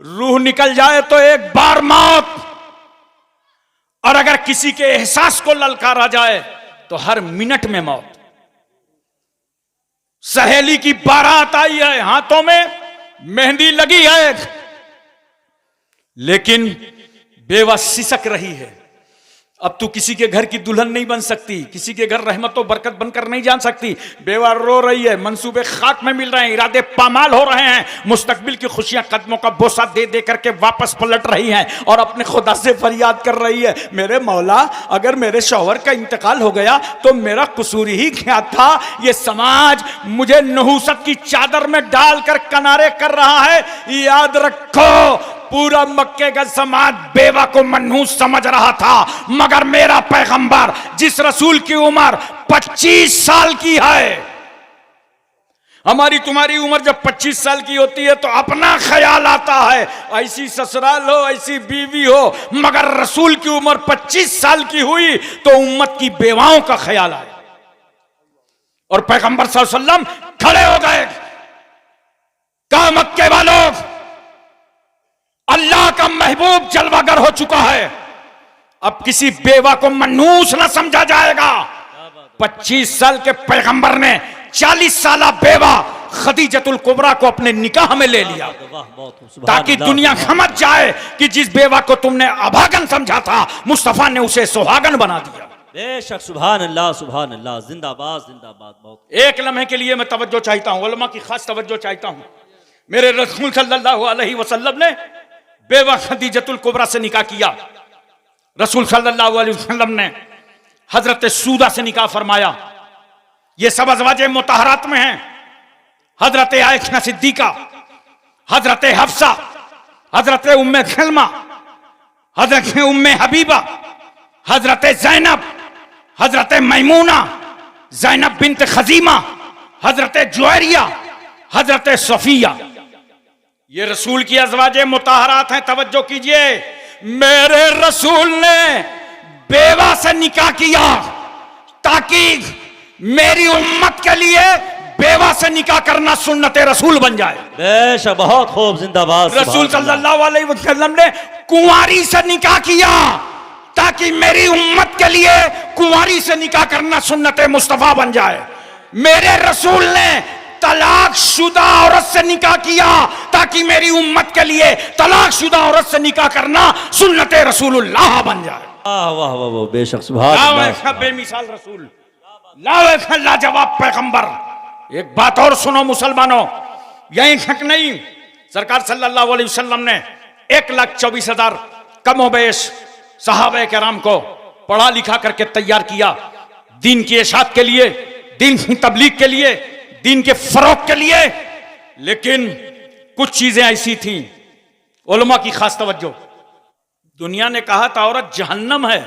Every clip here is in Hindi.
रूह निकल जाए तो एक बार मौत, और अगर किसी के एहसास को ललकारा जाए तो हर मिनट में मौत। सहेली की बारात आई है, हाथों में मेहंदी लगी है, लेकिन बेवा सिसक रही है। अब तू किसी के घर की दुल्हन नहीं बन सकती, किसी के घर रहमत और बरकत बनकर नहीं जा सकती। बेवा रो रही है, मंसूबे खाक में मिल रहे हैं, इरादे पामाल हो रहे हैं, मुस्तकबिल की खुशियां कदमों का बोसा दे दे करके वापस पलट रही हैं और अपने खुदा से फरियाद कर रही है, मेरे मौला अगर मेरे शौहर का इंतकाल हो गया तो मेरा कसूर ही क्या था। ये समाज मुझे नहूसत की चादर में डालकर किनारे कर रहा है। याद रखो, पूरा मक्के का समाज बेवा को मनहूस समझ रहा था, मगर मेरा पैगंबर जिस रसूल की उम्र 25 साल की है, हमारी तुम्हारी उम्र जब 25 साल की होती है तो अपना ख्याल आता है, ऐसी ससुराल हो, ऐसी बीवी हो, मगर रसूल की उम्र 25 साल की हुई तो उम्मत की बेवाओं का ख्याल आया। और पैगंबर सल्लल्लाहु अलैहि वसल्लम खड़े हो गए, कहा मक्के वालों, अल्लाह का महबूब जलवागर हो चुका है, अब किसी बेवा को मनहूस ना समझा जाएगा। 25 साल के पैगंबर ने 40 साला बेवा खदीजतुल कुबरा को अपने निकाह में ले लिया, ताकि दुनिया समझ जाए कि जिस बेवा को तुमने अभागन समझा था, मुस्तफा ने उसे सुहागन बना दिया। बेशक, सुभान अल्लाह, सुभान अल्लाह, जिंदाबाद जिंदाबाद। बहुत एक लम्हे के लिए मैं तवज्जो चाहता हूं, उलमा की खास तवज्जो चाहता हूं। मेरे रसूल सल्लल्लाहु अलैहि वसल्लम ने बेवा खदीजतुल कुबरा से निकाह किया। रसूल सल्लल्लाहु अलैहि वसल्लम ने हजरत सूदा से निकाह फरमाया। ये सब अज़वाजे मुतहरात में हैं। हजरत आयशा सिद्दीका, हजरत हफ्सा, हजरत उम्मे सलमा, हजरत उम्मे हबीबा, हजरत जैनब, हजरत मैमूना, जैनब बिन्त खजीमा, हजरत जुवैरिया, हजरत सफिया, ये रसूल की अज़वाजे मुताहरात हैं। तवज्जो कीजिए, मेरे रसूल ने बेवा से निकाह किया ताकि मेरी उम्मत के लिए बेवा से निकाह करना सुन्नत रसूल बन जाए। बेशक, बहुत खूब, जिंदाबाद। रसूल सल्लल्लाहु अलैहि वसल्लम ने कुंवारी से निकाह किया ताकि मेरी उम्मत के लिए कुंवारी से निकाह करना सुन्नत मुस्तफा बन जाए। मेरे रसूल ने तलाक शुदा औरत से निकाह किया ताकि मेरी उम्मत के लिए तलाक शुदा औरत से निकाह करना सुन्नत रसूलुल्लाह बन जाए। वाह वाह वाह, बेशक, सुभान अल्लाह, बेमिसाल रसूल, लाजवाब पैगंबर। एक बात और सुनो मुसलमानों, यही तक नहीं, सरकार सल्लल्लाहु अलैहि वसल्लम ने 1,24,000 कमोबेश सहाबे किराम को पढ़ा लिखा करके तैयार किया, दीन की इशाअत के लिए, दीन की तबलीग के लिए, दीन के फरोग के लिए। लेकिन कुछ चीजें ऐसी थीं, उलमा की खास तवज्जो। दुनिया ने कहा था औरत जहन्नम है,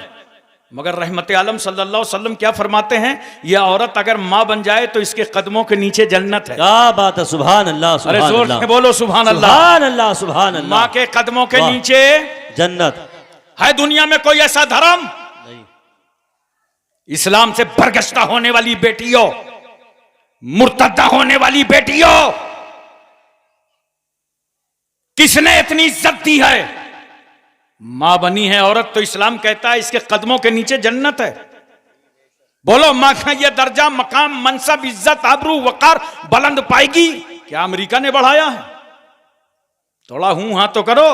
मगर रहमत आलम सल्लल्लाहु अलैहि वसल्लम क्या फरमाते हैं, यह औरत अगर मां बन जाए तो इसके कदमों के नीचे जन्नत है। क्या बात है, सुभान अल्लाह, अरे जोर से बोलो सुभान अल्लाह, सुभान अल्लाह, सुभान अल्लाह। मां के कदमों के नीचे जन्नत है। दुनिया में कोई ऐसा धर्म नहीं, इस्लाम से बरगश्ता होने वाली बेटियों, मुर्तदा होने वाली बेटियों, किसने इतनी इज्जत दी है? मां बनी है औरत तो इस्लाम कहता है इसके कदमों के नीचे जन्नत है। बोलो, मां का यह दर्जा, मकाम, मनसब, इज्जत, आबरू, वकार बुलंद पाएगी? क्या अमेरिका ने बढ़ाया है? थोड़ा हूं हां तो करो।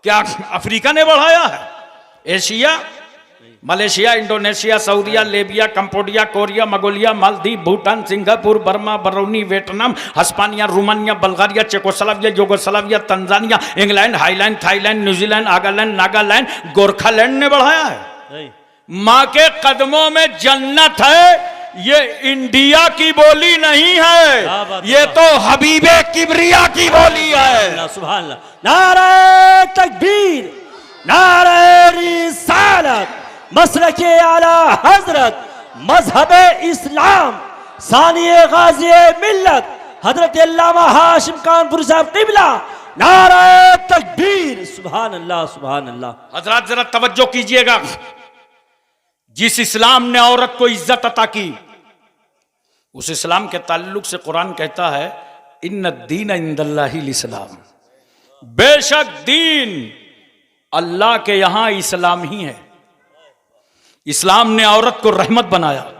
क्या अफ्रीका ने बढ़ाया है? एशिया, मलेशिया, इंडोनेशिया, सऊदिया, Libya, Cambodia, Korea, Mongolia, Maldives, Bhutan, Singapore, Burma, Barauni, Vietnam, Hispania, Romania, Bulgaria, Czechoslovakia, Yugoslavia, Tanzania, England, Highland, Thailand, New Zealand, आगालैंड, नागालैंड, गोरखालैंड ने बढ़ाया है। नहीं, मां के कदमों में जन्नत है। ये इंडिया की बोली नहीं है, ये तो हबीबे किबरिया की बोली है। सुभान अल्लाह, नारे तकबीर, नारे रिसालत, मसलके आला हजरत, मजहबे इस्लाम, सानिए गाज़िए मिल्लत, हजरत अल्लामा हाशिम कानपुरी साहब क़िबला, नारे तकबीर, सुभान अल्लाह, सुभान अल्लाह। हजरत जरा तवज्जो कीजिएगा, जिस इस्लाम ने औरत को इज्जत अता की, उस इस्लाम के ताल्लुक से कुरान कहता है, इन्नद दीन इंदल्लाहिल इस्लाम, बेशक दीन अल्लाह के यहां इस्लाम ही है। इस्लाम ने औरत को रहमत बनाया,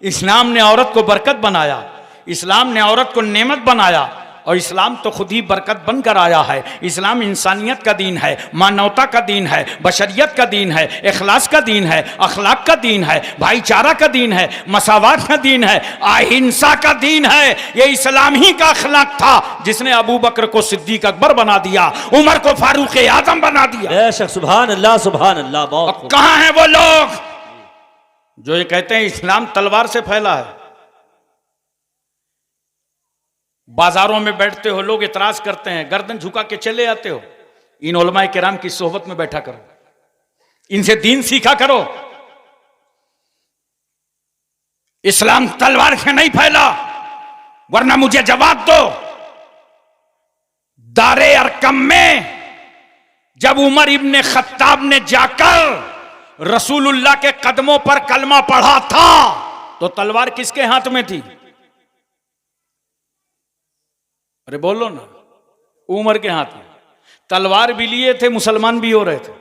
इस्लाम ने औरत को बरकत बनाया, इस्लाम ने औरत को नेमत बनाया, और इस्लाम तो खुद ही बरकत बनकर आया है। इस्लाम इंसानियत का दीन है, मानवता का दीन है, बशरियत का दीन है, इखलास का दीन है, अखलाक का दीन है, भाईचारा का दीन है, मसावात का दीन है, अहिंसा का दीन है। ये इस्लाम ही का अखलाक था जिसने अबू बकर को सिद्दीक अकबर बना दिया, उमर को फारूक आजम बना दिया। बेशक सुभान अल्लाह सुभान अल्लाह। बहुत कहां हैं वो लोग जो ये कहते हैं इस्लाम तलवार से फैला है? बाजारों में बैठते हो, लोग इतराज करते हैं, गर्दन झुका के चले आते हो। इन उलमाए किराम की सोहबत में बैठा करो, इनसे दीन सीखा करो। इस्लाम तलवार से नहीं फैला, वरना मुझे जवाब दो। दारे अरकम में जब उमर इब्ने खत्ताब ने जाकर रसूलुल्लाह के कदमों पर कलमा पढ़ा था तो तलवार किसके हाथ में थी? अरे बोलो ना, उमर के हाथ में। तलवार भी लिए थे, मुसलमान भी हो रहे थे,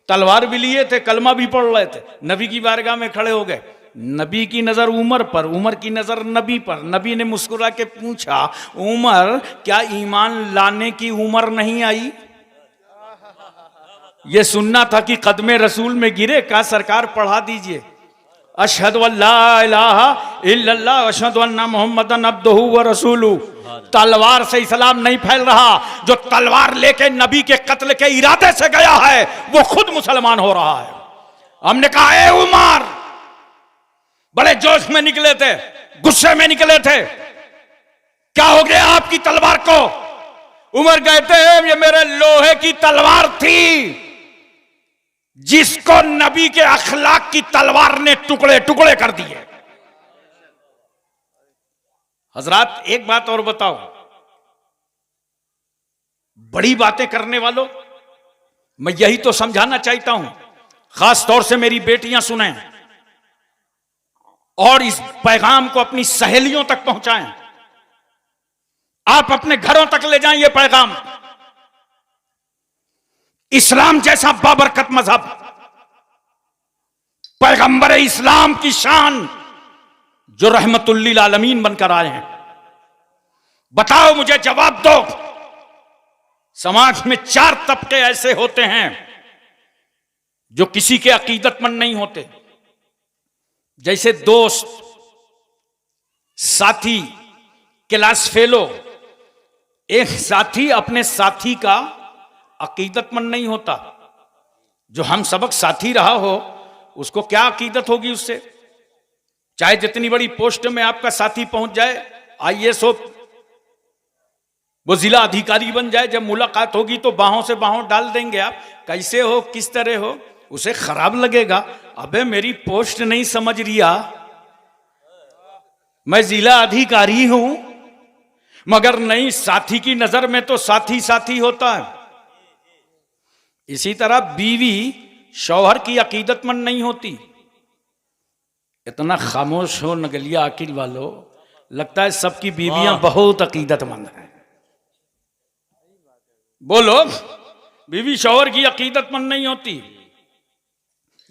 तलवार भी लिए थे, कलमा भी पढ़ रहे थे। नबी की बारगाह में खड़े हो गए, नबी की नजर उमर पर, उमर की नजर नबी पर। नबी ने मुस्कुरा के पूछा, उमर क्या ईमान लाने की उम्र नहीं आई? यह सुनना था कि कदमे रसूल में गिरे। का सरकार पढ़ा दीजिए, अशहदु अल्ला इलाहा इल्लल्लाह अशहदु अन्ना मुहम्मदन अब्दुहु व रसूलुहु। तलवार से इस्लाम नहीं फैल रहा, जो तलवार लेके नबी के कत्ल के इरादे से गया है वो खुद मुसलमान हो रहा है। हमने कहा, ए उमर, बड़े जोश में निकले थे, गुस्से में निकले थे, क्या हो गया आपकी तलवार को? उमर कहते हैं, ये मेरे लोहे की तलवार थी जिसको नबी के अखलाक की तलवार ने टुकड़े टुकड़े कर दिए। हजरात, एक बात और बताओ, बड़ी बातें करने वालों, मैं यही तो समझाना चाहता हूं, खास तौर से मेरी बेटियां सुने और इस पैगाम को अपनी सहेलियों तक पहुंचाएं। आप अपने घरों तक ले जाएं ये पैगाम। इस्लाम जैसा बाबरकत मजहब, पैगंबर इस्लाम की शान, जो रहमतुल्लिल आलमीन बनकर आए हैं। बताओ, मुझे जवाब दो। समाज में 4 तबके ऐसे होते हैं जो किसी के अकीदतमंद नहीं होते, जैसे दोस्त, साथी, क्लास फेलो। एक साथी अपने साथी का अकीदतमंद नहीं होता। जो हम सबक साथी रहा हो उसको क्या अकीदत होगी उससे? चाहे जितनी बड़ी पोस्ट में आपका साथी पहुंच जाए, आईएएस हो, वो जिला अधिकारी बन जाए, जब मुलाकात होगी तो बाहों से बाहों डाल देंगे आप, कैसे हो, किस तरह हो, उसे खराब लगेगा। अबे मेरी पोस्ट नहीं समझ रिया, मैं जिला अधिकारी हूं, मगर नहीं, साथी की नजर में तो साथी साथी होता है। इसी तरह बीवी शौहर की अकीदतमंद नहीं होती। इतना खामोश हो नगलिया अकील वालों, लगता है सबकी बीवियां बहुत अकीदतमंद हैं। बोलो, बीवी शौहर की अकीदतमंद नहीं होती।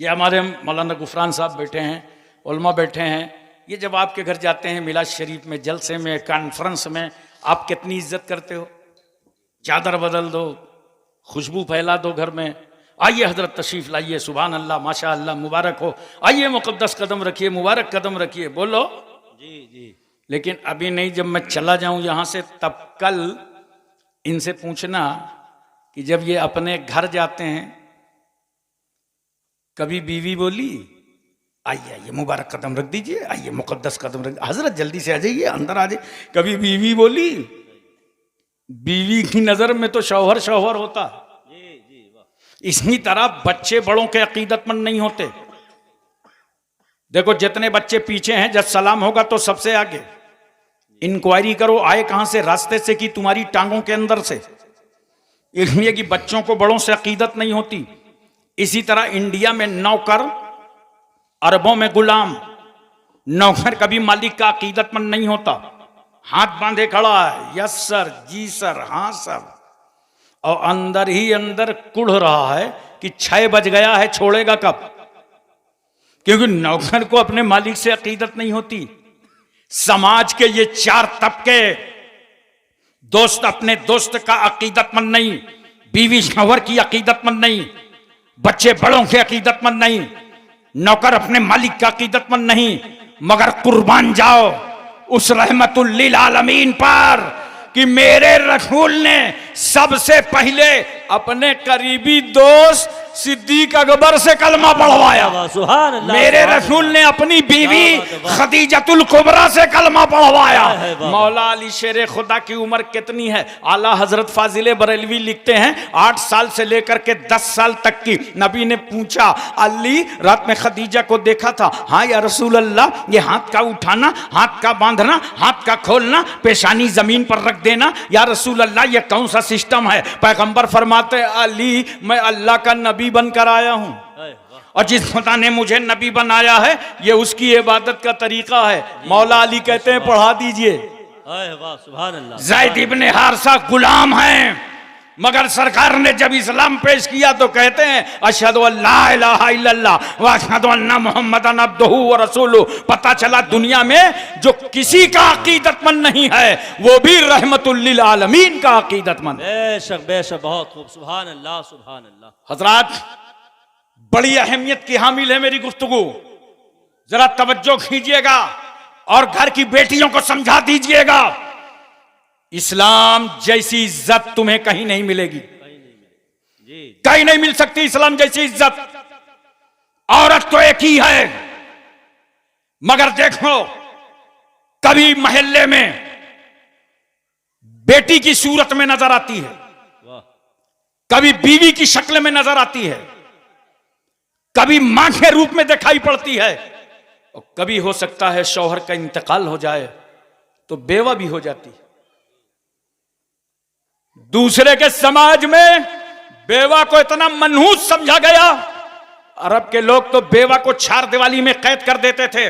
ये हमारे मौलाना गुफरान साहब बैठे हैं, उलमा बैठे हैं, ये जब आपके घर जाते हैं मिलाद शरीफ में, जलसे में, कॉन्फ्रेंस में, आप कितनी इज्जत करते हो। चादर बदल दो, खुशबू फैला दो घर में, आइए हजरत तशरीफ लाइए, सुभान अल्लाह, माशा अल्लाह, मुबारक हो, आइए मुकद्दस कदम रखिए, मुबारक कदम रखिए। बोलो जी जी। लेकिन अभी नहीं, जब मैं चला जाऊं यहां से, तब कल इनसे पूछना कि जब ये अपने घर जाते हैं, कभी बीवी बोली आइए आइए मुबारक कदम रख दीजिए, आइए मुकद्दस कदम रख, हजरत जल्दी से आ जाइए, अंदर आ जाइए, कभी बीवी बोली? बीवी की नजर में तो शौहर शौहर होता। इसी तरह बच्चे बड़ों के अकीदतमंद नहीं होते। देखो, जितने बच्चे पीछे हैं, जब सलाम होगा तो सबसे आगे इंक्वायरी करो, आए कहां से? रास्ते से कि तुम्हारी टांगों के अंदर से। इसलिए कि बच्चों को बड़ों से अकीदत नहीं होती। इसी तरह इंडिया में नौकर, अरबों में गुलाम। नौकर कभी मालिक का अकीदतमंद नहीं होता, हाथ बांधे खड़ा है, यस सर, जी सर, हाँ सर। और अंदर ही अंदर कुढ़ रहा है कि 6 बज गया है, छोड़ेगा कब। क्योंकि नौकर को अपने मालिक से अकीदत नहीं होती। समाज के ये 4 तबके, दोस्त अपने दोस्त का अकीदतमंद नहीं, बीवी शौहर की अकीदतमंद नहीं, बच्चे बड़ों के अकीदतमंद नहीं, नौकर अपने मालिक का अकीदतमंद नहीं, मगर कुर्बान जाओ उस रहमतुल लिल आलमीन पर कि मेरे रसूल ने सबसे पहले अपने करीबी दोस्त सिद्दीक अकबर से कलमा पढ़वाया। सुभान अल्लाह। मेरे रसूल ने अपनी बीवी खदीजतुल कुबरा से कलमा पढ़वाया। मौला अली शेर खुदा की उम्र कितनी है? आला हजरत फाजिले बरेलवी लिखते हैं 8 साल से लेकर के 10 साल तक की। नबी ने पूछा, अली रात में खदीजा को देखा था? हाँ या रसूल अल्लाह, ये हाथ का उठाना, हाथ का बांधना, हाथ का खोलना, पेशानी जमीन पर रख देना, या रसूल अल्लाह ये कौन सा सिस्टम है? पैगंबर फरमाते, अली मैं अल्लाह का नबी बनकर आया हूं, और जिस खुदा ने मुझे नबी बनाया है ये उसकी इबादत का तरीका है। मौला अली कहते हैं पढ़ा दीजिए। सुभान अल्लाह। ज़ैद इब्ने हारिसा गुलाम हैं, मगर सरकार ने जब इस्लाम पेश किया तो कहते हैं अशहदु अल्ला इलाहा इल्लल्लाह व अशहदु अन्ना मुहम्मदन अब्दुहु व रसूलुहु। पता चला दुनिया में जो किसी का अकीदतमंद नहीं है वो भी रहमतुल लिल आलमीन का अकीदतमंद। बेशक बेशक, बहुत खूब। सुभान अल्लाह सुभान अल्लाह। हजरात, बड़ी अहमियत की हामिल है मेरी गुफ्तगू, जरा तवज्जो कीजिएगा और घर की बेटियों को समझा दीजिएगा। इस्लाम जैसी इज्जत तुम्हें कहीं नहीं मिलेगी, कहीं नहीं मिल सकती इस्लाम जैसी इज्जत। औरत तो एक ही है, मगर देखो कभी मोहल्ले में बेटी की सूरत में नजर आती है, कभी बीवी की शक्ल में नजर आती है, कभी मां के रूप में दिखाई पड़ती है, और कभी हो सकता है शौहर का इंतकाल हो जाए तो बेवा भी हो जाती है। दूसरे के समाज में बेवा को इतना मनहूस समझा गया, अरब के लोग तो बेवा को 4 दीवारी में कैद कर देते थे।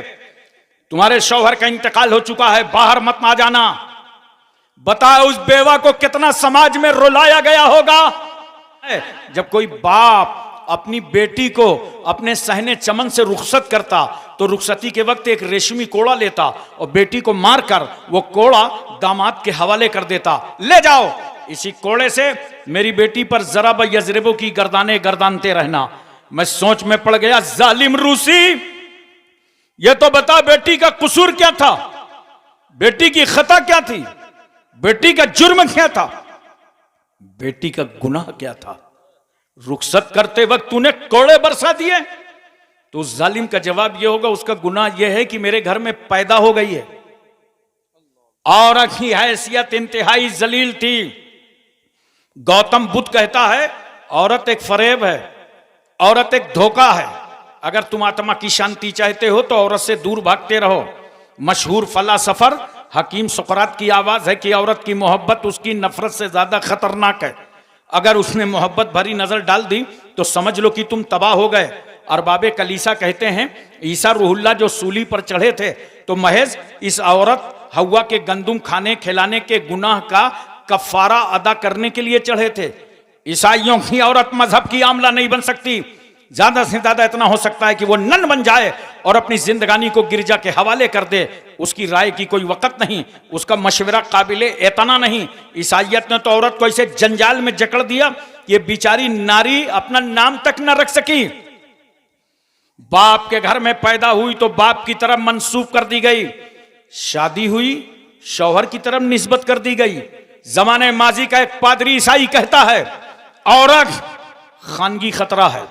तुम्हारे शौहर का इंतकाल हो चुका है, बाहर मत आ जाना। बताओ उस बेवा को कितना समाज में रुलाया गया होगा। जब कोई बाप अपनी बेटी को अपने सहने चमन से रुखसत करता तो रुखसती के वक्त एक रेशमी कोड़ा लेता और बेटी को मारकर वो कोड़ा दामाद के हवाले कर देता, ले जाओ इसी कोड़े से मेरी बेटी पर जरा यजरबों की गर्दाने गर्दानते रहना। मैं सोच में पड़ गया, जालिम रूसी, ये तो बता बेटी का कसूर क्या था, बेटी की खता क्या थी, बेटी का जुर्म क्या था, बेटी का गुनाह क्या था? रुखसत करते वक्त तूने कोड़े बरसा दिए। तो उस जालिम का जवाब यह होगा, उसका गुनाह यह है कि मेरे घर में पैदा हो गई है। औरत की हैसियत इंतहाई जलील थी। गौतम बुद्ध कहता है औरत एक फरेब है, औरत एक धोखा है। अगर तुम आत्मा की शांति चाहते हो तो औरत से दूर भागते रहो। मशहूर फलासफर हकीम सुकरात की आवाज है कि औरत की मोहब्बत उसकी नफरत से ज्यादा खतरनाक है। अगर उसने मोहब्बत भरी नजर डाल दी तो समझ लो कि तुम तबाह हो गए। अरबाबे कलीसा कहते हैं ईसा रूहुल्लाह जो सूली पर चढ़े थे तो महज इस औरत हव्वा के गंदुम खाने खिलाने के गुनाह का कफारा अदा करने के लिए चढ़े थे। ईसाइयों की औरत मजहब की आमला नहीं बन सकती। ज्यादा से ज्यादा इतना हो सकता है कि वो नन बन जाए और अपनी जिंदगानी को गिरजा के हवाले कर दे। उसकी राय की कोई वक़्त नहीं, उसका मशवरा काबिले एतना नहीं। ईसाइयत ने तो औरत को ऐसे जंजाल में जकड़ दिया, ये बेचारी नारी अपना नाम तक न रख सकी। बाप के घर में पैदा हुई तो बाप की तरफ मंसूब कर दी गई, शादी हुई शौहर की तरफ निस्बत कर दी गई। जमाने माजी का एक पादरी ईसाई कहता है औरत खानगी खतरा है,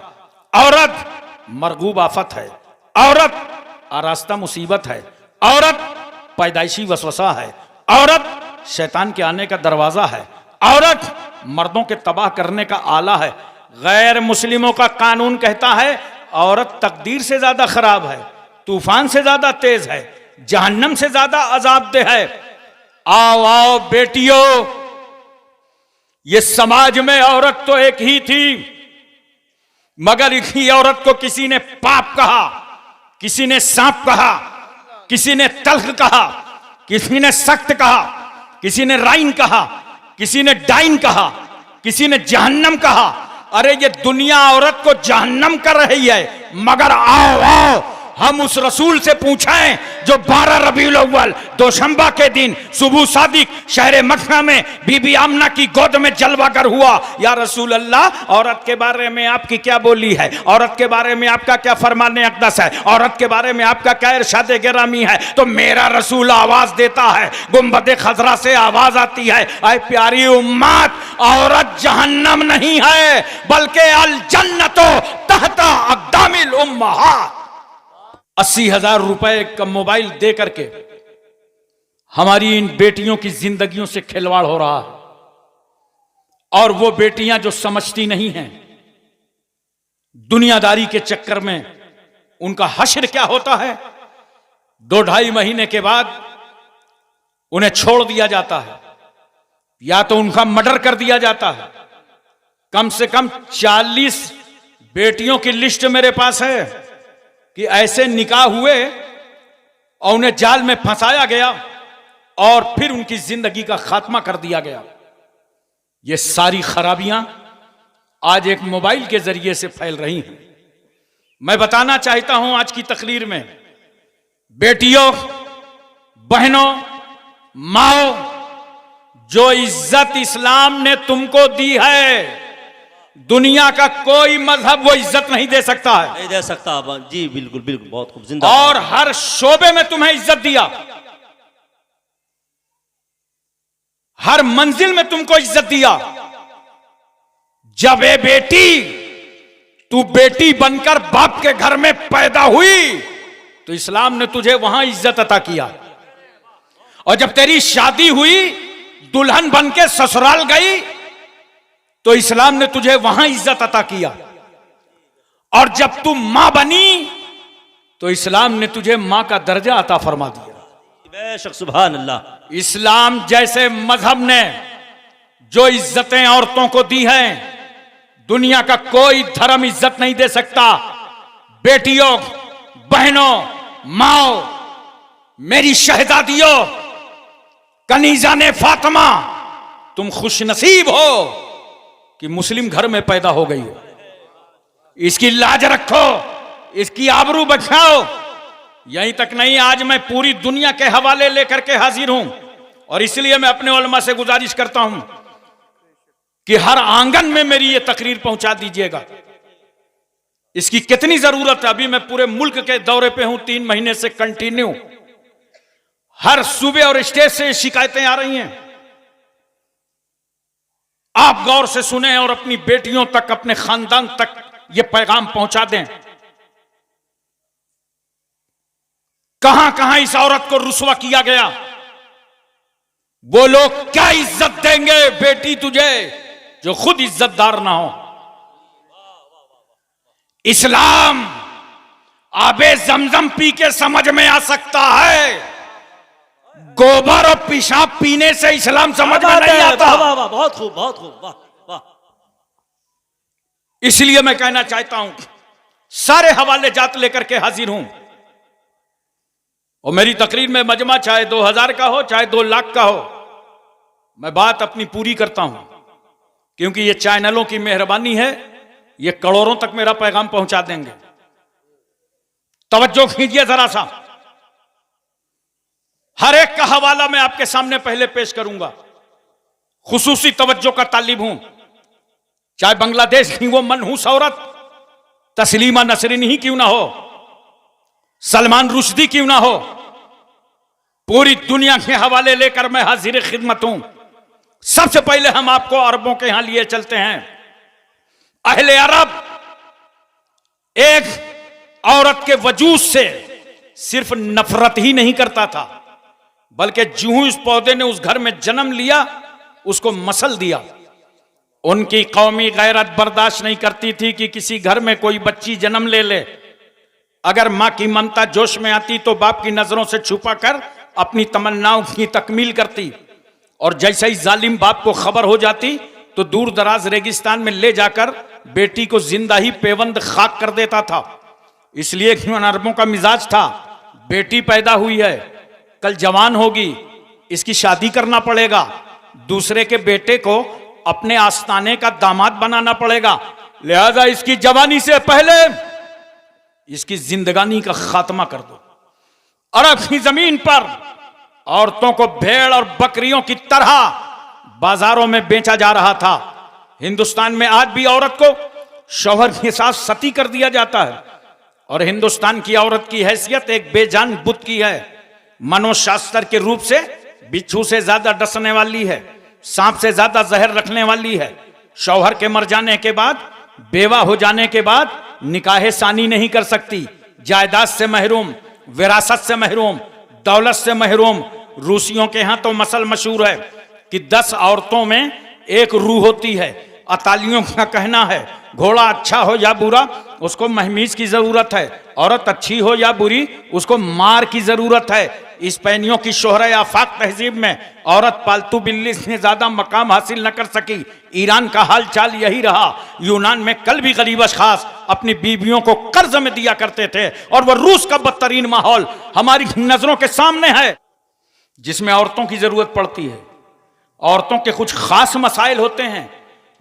औरत मरगूब आफत है, औरत आरास्ता मुसीबत है, औरत पैदाइशी वसवसा है, औरत शैतान के आने का दरवाजा है, औरत मर्दों के तबाह करने का आला है। गैर मुस्लिमों का कानून कहता है औरत तकदीर से ज्यादा खराब है, तूफान से ज्यादा तेज है, जहन्नम से ज्यादा अजाबदेह है। आओ आओ बेटियों, ये समाज में औरत तो एक ही थी, मगर इसी औरत को किसी ने पाप कहा, किसी ने सांप कहा, किसी ने तल्ख कहा, किसी ने सख्त कहा, किसी ने राइन कहा, किसी ने डाइन कहा, किसी ने जहन्नम कहा। अरे ये दुनिया औरत को जहन्नम कर रही है, मगर आओ आओ हम उस रसूल से पूछें जो 12 रबीउल अव्वल दोशंबा के दिन सुबह सादिक शहर मक्का में बीबी आमना की गोद में जलवागर हुआ। या रसूल अल्लाह, औरत के बारे में आपकी क्या बोली है, औरत के बारे में आपका क्या फरमाने अक़दस है, औरत के बारे में आपका क्या इरशाद गिरामी है। तो मेरा रसूल आवाज देता है, गुंबद खजरा से आवाज आती है, ऐ प्यारी उम्मत, औरत जहन्नम नहीं है बल्कि अल जन्नतो तहता अक़दामिल उम्महात। 80,000 रुपए का मोबाइल दे करके हमारी इन बेटियों की जिंदगियों से खिलवाड़ हो रहा है। और वो बेटियां जो समझती नहीं हैं, दुनियादारी के चक्कर में उनका हश्र क्या होता है, 2-2.5 महीने के बाद उन्हें छोड़ दिया जाता है या तो उनका मर्डर कर दिया जाता है। कम से कम 40 बेटियों की लिस्ट मेरे पास है कि ऐसे निकाह हुए और उन्हें जाल में फंसाया गया और फिर उनकी जिंदगी का खात्मा कर दिया गया। ये सारी खराबियां आज एक मोबाइल के जरिए से फैल रही हैं। मैं बताना चाहता हूं आज की तकरीर में, बेटियों, बहनों, माओ, जो इज्जत इस्लाम ने तुमको दी है, दुनिया का कोई मजहब वो इज्जत नहीं दे सकता है, नहीं दे सकता। जी बिल्कुल बिल्कुल, बहुत खूब, जिंदा। और हर शोबे में तुम्हें इज्जत दिया, हर मंजिल में तुमको इज्जत दिया। जब ए बेटी, तू बेटी बनकर बाप के घर में पैदा हुई तो इस्लाम ने तुझे वहां इज्जत अता किया, और जब तेरी शादी हुई, दुल्हन बनके ससुराल गई तो इस्लाम ने तुझे वहां इज्जत अता किया, और जब तू मां बनी तो इस्लाम ने तुझे मां का दर्जा अता फरमा दिया। बेशक, सुभान अल्लाह। इस्लाम जैसे मजहब ने जो इज्जतें औरतों को दी हैं, दुनिया का कोई धर्म इज्जत नहीं दे सकता। बेटियों, बहनों, माओ, मेरी शहजादियों, कनीजा ने फातिमा, तुम खुश नसीब हो कि मुस्लिम घर में पैदा हो गई हो। इसकी लाज रखो, इसकी आबरू बचाओ। यहीं तक नहीं, आज मैं पूरी दुनिया के हवाले लेकर के हाजिर हूं, और इसलिए मैं अपने उलमा से गुजारिश करता हूं कि हर आंगन में मेरी ये तकरीर पहुंचा दीजिएगा। इसकी कितनी जरूरत है। अभी मैं पूरे मुल्क के दौरे पे हूं, 3 महीने से कंटिन्यू, हर सूबे और स्टेट से शिकायतें आ रही हैं। आप गौर से सुने और अपनी बेटियों तक, अपने खानदान तक यह पैगाम पहुंचा दें। कहां कहां इस औरत को रुस्वा किया गया। वो लोग क्या इज्जत देंगे बेटी तुझे जो खुद इज्जतदार ना हो। इस्लाम आबे जमजम पी के समझ में आ सकता है, गोबर और पेशाब पीने से इस्लाम समझ में नहीं आता। वाह वाह, बहुत खूब, बहुत खूब, वाह वाह। इसलिए मैं कहना चाहता हूं, सारे हवाले जात लेकर के हाजिर हूं, और मेरी तकरीर में मजमा चाहे 2000 का हो चाहे 2 लाख का हो, मैं बात अपनी पूरी करता हूं, क्योंकि ये चैनलों की मेहरबानी है, ये करोड़ों तक मेरा पैगाम पहुंचा देंगे। तवज्जो कीजिए जरा सा। हर एक का हवाला मैं आपके सामने पहले पेश करूंगा। खुसूसी तवज्जो का तालिब हूं, चाहे बांग्लादेश की वो मनहूस औरत तस्लीमा नसरीन ही क्यों ना हो, सलमान रुश्दी क्यों ना हो, पूरी दुनिया के हवाले लेकर मैं हाजिर खिदमत हूं। सबसे पहले हम आपको अरबों के यहां लिए चलते हैं। अहले अरब एक औरत के वजूद से सिर्फ नफरत ही नहीं करता था, बल्कि जूं उस पौधे ने उस घर में जन्म लिया, उसको मसल दिया। उनकी कौमी गैरत बर्दाश्त नहीं करती थी कि किसी घर में कोई बच्ची जन्म ले ले। अगर मां की ममता जोश में आती तो बाप की नजरों से छुपा कर अपनी तमन्नाओं की तकमील करती, और जैसे ही जालिम बाप को खबर हो जाती तो दूर दराज रेगिस्तान में ले जाकर बेटी को जिंदा ही पेवंद खाक कर देता था। इसलिए क्यों अरबों का मिजाज था, बेटी पैदा हुई है, कल जवान होगी, इसकी शादी करना पड़ेगा, दूसरे के बेटे को अपने आस्थाने का दामाद बनाना पड़ेगा। लिहाजा इसकी जवानी से पहले इसकी जिंदगानी का खात्मा कर दो। अरब की जमीन पर औरतों को भेड़ और बकरियों की तरह बाजारों में बेचा जा रहा था। हिंदुस्तान में आज भी औरत को शौहर के साथ सती कर दिया जाता है और हिंदुस्तान की औरत की हैसियत एक बेजान बुत की है। मनोशास्त्र के रूप से बिच्छू से ज्यादा डसने वाली है, सांप से ज्यादा जहर रखने वाली है। शौहर के मर जाने के बाद, बेवा हो जाने के बाद निकाह सानी नहीं कर सकती, जायदाद से महरूम, विरासत से महरूम, दौलत से महरूम। रूसियों के यहां तो मसल मशहूर है कि 10 औरतों में एक रूह होती है। अतालियों का कहना है घोड़ा अच्छा हो या बुरा उसको महमीज की जरूरत है, औरत अच्छी हो या बुरी उसको मार की जरूरत है। स्पेनियों की शोहरत आफाक तहजीब में औरत पालतू बिल्ली से ज्यादा मकाम हासिल न कर सकी। ईरान का हाल चाल यही रहा। यूनान में कल भी गरीब अशखास अपनी बीवियों को कर्ज में दिया करते थे और वह रूस का बदतरीन माहौल हमारी नजरों के सामने है जिसमें औरतों की जरूरत पड़ती है। औरतों के कुछ खास मसाइल होते हैं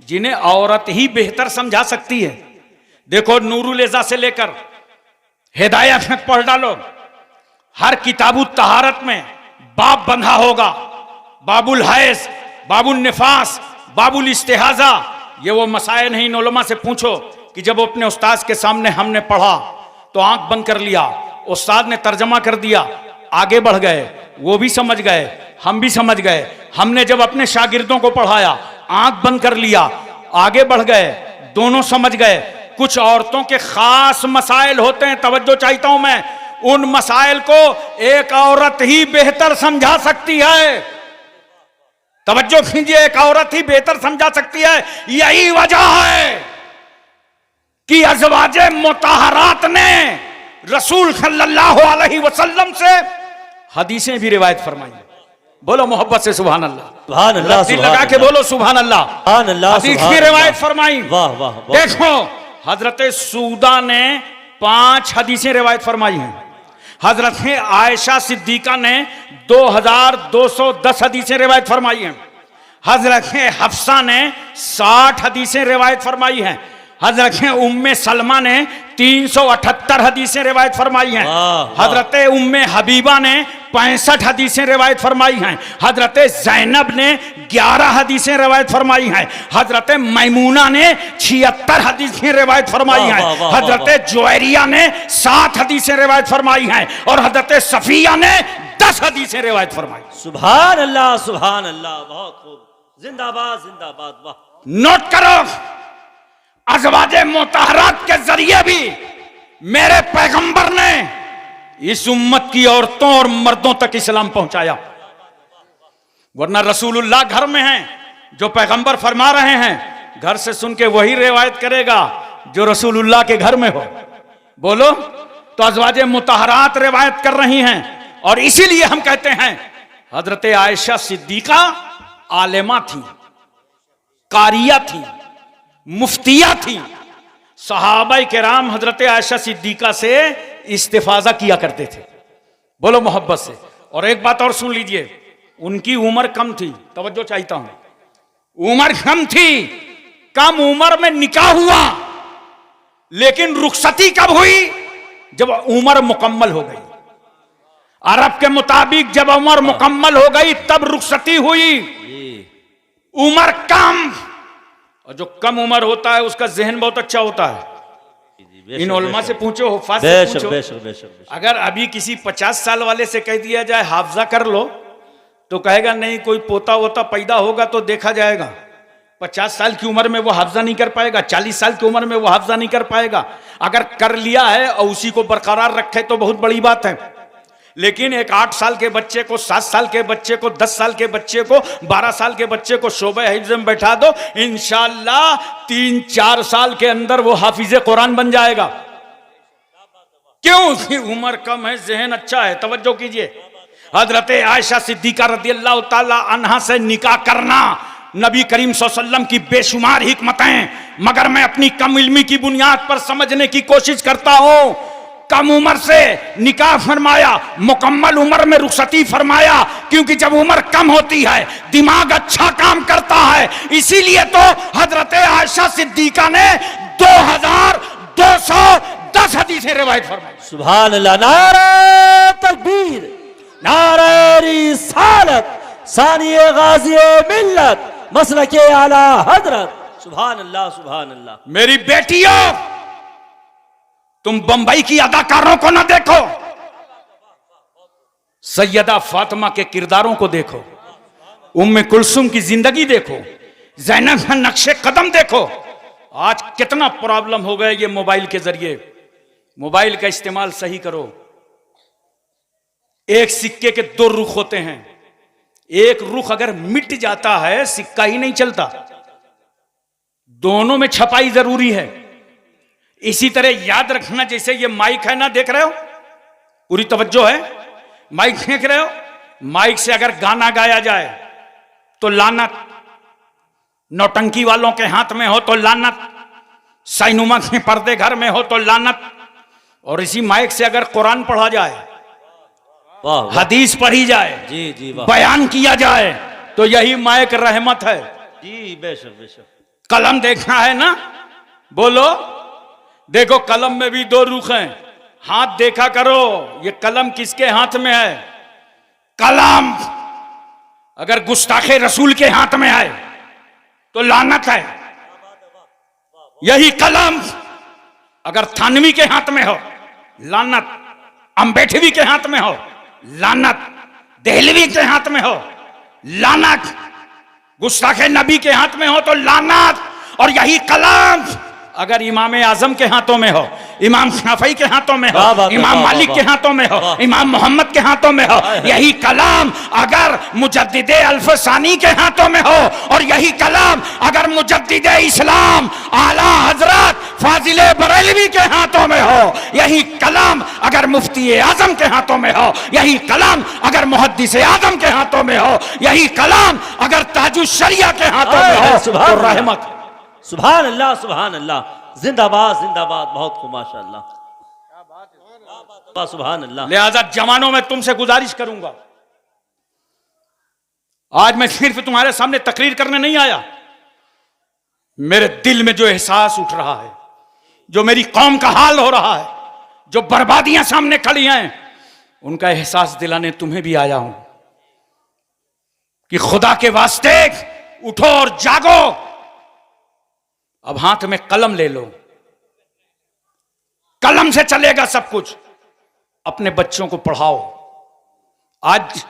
जिन्हें औरत ही बेहतर समझा सकती है। देखो, नूरुल इज़ा से लेकर हिदायत में पढ़ डालो, हर किताबु तहारत में बाब बंधा होगा। बाबुल हैज, बाबुल निफास, बाबुल इस्तिहाजा। ये वो मसाइल नहीं। इन उलमा से पूछो कि जब अपने उस्ताद के सामने हमने पढ़ा तो आंख बंद कर लिया, उस्ताद ने तर्जमा कर दिया, आगे बढ़ गए, वो भी समझ गए, हम भी समझ गए। हमने जब अपने शागिर्दों को पढ़ाया, आंख बंद कर लिया, आगे बढ़ गए, दोनों समझ गए। कुछ औरतों के खास मसाइल होते हैं, तवज्जो चाहता हूं मैं, उन मसाइल को एक औरत ही बेहतर समझा सकती है। तवज्जो कीजिए, एक औरत ही बेहतर समझा सकती है। यही वजह है कि अज़वाजे मुताहरात ने रसूल सल्लल्लाहु अलैहि वसल्लम से हदीसें भी रिवायत फरमाई। बोलो मोहब्बत से सुभान अल्लाह, सुभान अल्लाह, दिल लगा के बोलो सुभान अल्लाह। सुभान अल्लाह, हदीस की रिवायत फरमाई। वाह वाह। देखो, हजरत सूदा ने 5 हदीसें रिवायत फरमाई हैं। हजरत आयशा सिद्दीका ने 2210 हदीसें रिवायत फरमाई हैं। हजरत हफ्सा ने 60 हदीसें रिवायत फरमाई हैं। हजरत उम्मे सलमा ने 378 हदीसें रिवायत फरमाई हैं। हजरत उम्मे हबीबा ने 65 हदीसें रिवायत फरमाई हैं। हजरत जैनब ने 11 हदीसें रिवायत फरमाई हैं। हजरत मैमूना ने 76 हदीसें रिवायत फरमाई हैं। हजरत जुवैरिया ने 7 हदीसें रिवायत फरमाई हैं और हजरत सफिया ने 10 हदीसें रिवायत फरमाई। सुभान अल्लाह, सुभान अल्लाह, बहुत खूब, जिंदाबाद जिंदाबाद। वाह। नोट करो, अज़वाजे मुताहरात के जरिए भी मेरे पैगंबर ने इस उम्मत की औरतों और मर्दों तक इस्लाम पहुंचाया। वरना रसूलुल्लाह घर में हैं, जो पैगंबर फरमा रहे हैं घर से सुन के वही रिवायत करेगा जो रसूलुल्लाह के घर में हो। बोलो, तो अज़वाजे मुताहरात रिवायत कर रही हैं और इसीलिए हम कहते हैं हजरत आयशा सिद्दीका आलिमा थी, कारिया थी, मुफ्तिया थी। सहाबाए किराम हजरत आयशा सिद्दीका से इस्तिफाजा किया करते थे। बोलो मोहब्बत से। और एक बात और सुन लीजिए, उनकी उम्र कम थी, तवज्जो चाहता हूं, उम्र कम थी, कम उम्र में निकाह हुआ, लेकिन रुखसती कब हुई? जब उम्र मुकम्मल हो गई। अरब के मुताबिक जब उम्र मुकम्मल हो गई तब रुखसती हुई। उम्र कम, और जो कम उम्र होता है उसका जहन बहुत अच्छा होता है। इन उलमा से पूछो, हुफ़ाज़ से पूछो। बेशक। अगर अभी किसी 50 साल वाले से कह दिया जाए हाफजा कर लो तो कहेगा नहीं, कोई पोता वोता पैदा होगा तो देखा जाएगा। 50 साल की उम्र में वो हाफजा नहीं कर पाएगा, 40 साल की उम्र में वो हाफजा नहीं कर पाएगा। अगर कर लिया है और उसी को बरकरार रखे तो बहुत बड़ी बात है। लेकिन एक 8 साल के बच्चे को, 7 साल के बच्चे को, 10 साल के बच्चे को, 12 साल के बच्चे को शोबे हिफ्ज़ में बैठा दो, इंशाअल्लाह 3-4 साल के अंदर वो हाफिज़े कुरान बन जाएगा। क्यों? कि उम्र कम है, जहन अच्छा है। तवज्जो कीजिए, हजरत आयशा सिद्दीका रज़ियल्लाहु ताला अन्हा से निकाह करना नबी करीम सल्लल्लाहु अलैहि वसल्लम की बेशुमार हिकमतें, मगर मैं अपनी कम इल्मी की बुनियाद पर समझने की कोशिश करता हूं। कम उम्र से निकाह फरमाया, मुकम्मल उम्र में रुखसती फरमाया, क्योंकि जब उम्र कम होती है दिमाग अच्छा काम करता है। इसीलिए तो हजरत आयशा सिद्दीका ने 2210 हदीसें रिवायत फरमाई। सुभान अल्लाह। नारे तकबीर, नारे रिसालत, सानिए गाज़िए मिल्लत, मसलके आला हजरत। सुभान अल्लाह, सुभान अल्लाह। मेरी बेटियों, तुम बंबई की अदाकारों को ना देखो, सैयदा फातिमा के किरदारों को देखो, उम्मे कुलसुम की जिंदगी देखो, ज़ैनब का नक्शे कदम देखो। आज कितना प्रॉब्लम हो गया ये मोबाइल के जरिए। मोबाइल का इस्तेमाल सही करो। एक सिक्के के दो रुख होते हैं, एक रुख अगर मिट जाता है सिक्का ही नहीं चलता। दोनों में छपाई जरूरी है। इसी तरह याद रखना, जैसे ये माइक है ना, देख रहे हो, पूरी तवज्जो है, माइक देख रहे हो, माइक से अगर गाना गाया जाए तो लानत, नौटंकी वालों के हाथ में हो तो लानत, साइनुमा के पर्दे घर में हो तो लानत, और इसी माइक से अगर कुरान पढ़ा जाए, वाह, हदीस पढ़ी जाए, जी जी, वाह, बयान किया जाए, तो यही माइक रहमत है। जी बेशक बेशक। कलम देखना है ना, बोलो, देखो कलम में भी दो रुख हैं, हाथ देखा करो, ये कलम किसके हाथ में है। कलम अगर गुस्ताखे रसूल के हाथ में है तो लानत है। यही कलम अगर थानवी के हाथ में हो लानत, अंबेडवी के हाथ में हो लानत, देहलवी के हाथ में हो लानत, गुस्ताखे नबी के हाथ में हो तो लानत। और यही कलम अगर इमाम आजम के हाथों में हो, इमाम शाफई के हाथों में हो, इमाम मालिक के हाथों में हो, इमाम मोहम्मद के हाथों में हो, यही कलाम अगर मुजद्दिदे अल्फसानी के हाथों में हो, और यही कलाम अगर मुजद्दिदे इस्लाम आला हजरत फाजिले बरेलवी के हाथों में हो, यही कलाम अगर मुफ्ती आजम के हाथों में हो, यही कलाम अगर मुहद्दिस आजम के हाथों में हो, यही कलाम अगर ताजुश शरिया के हाथों में हो तो रहमत। सुभान अल्लाह, सुभान अल्लाह, जिंदाबाद जिंदाबाद, बहुत खूब, माशाअल्लाह, सुभान अल्लाह। लिहाजा जवानों में तुमसे गुजारिश करूंगा, आज मैं सिर्फ तुम्हारे सामने तकरीर करने नहीं आया, मेरे दिल में जो एहसास उठ रहा है, जो मेरी कौम का हाल हो रहा है, जो बर्बादियां सामने खड़ी हैं, उनका एहसास दिलाने तुम्हें भी आया हूं कि खुदा के वास्ते उठो और जागो। अब हाथ में कलम ले लो, कलम से चलेगा सब कुछ। अपने बच्चों को पढ़ाओ। आज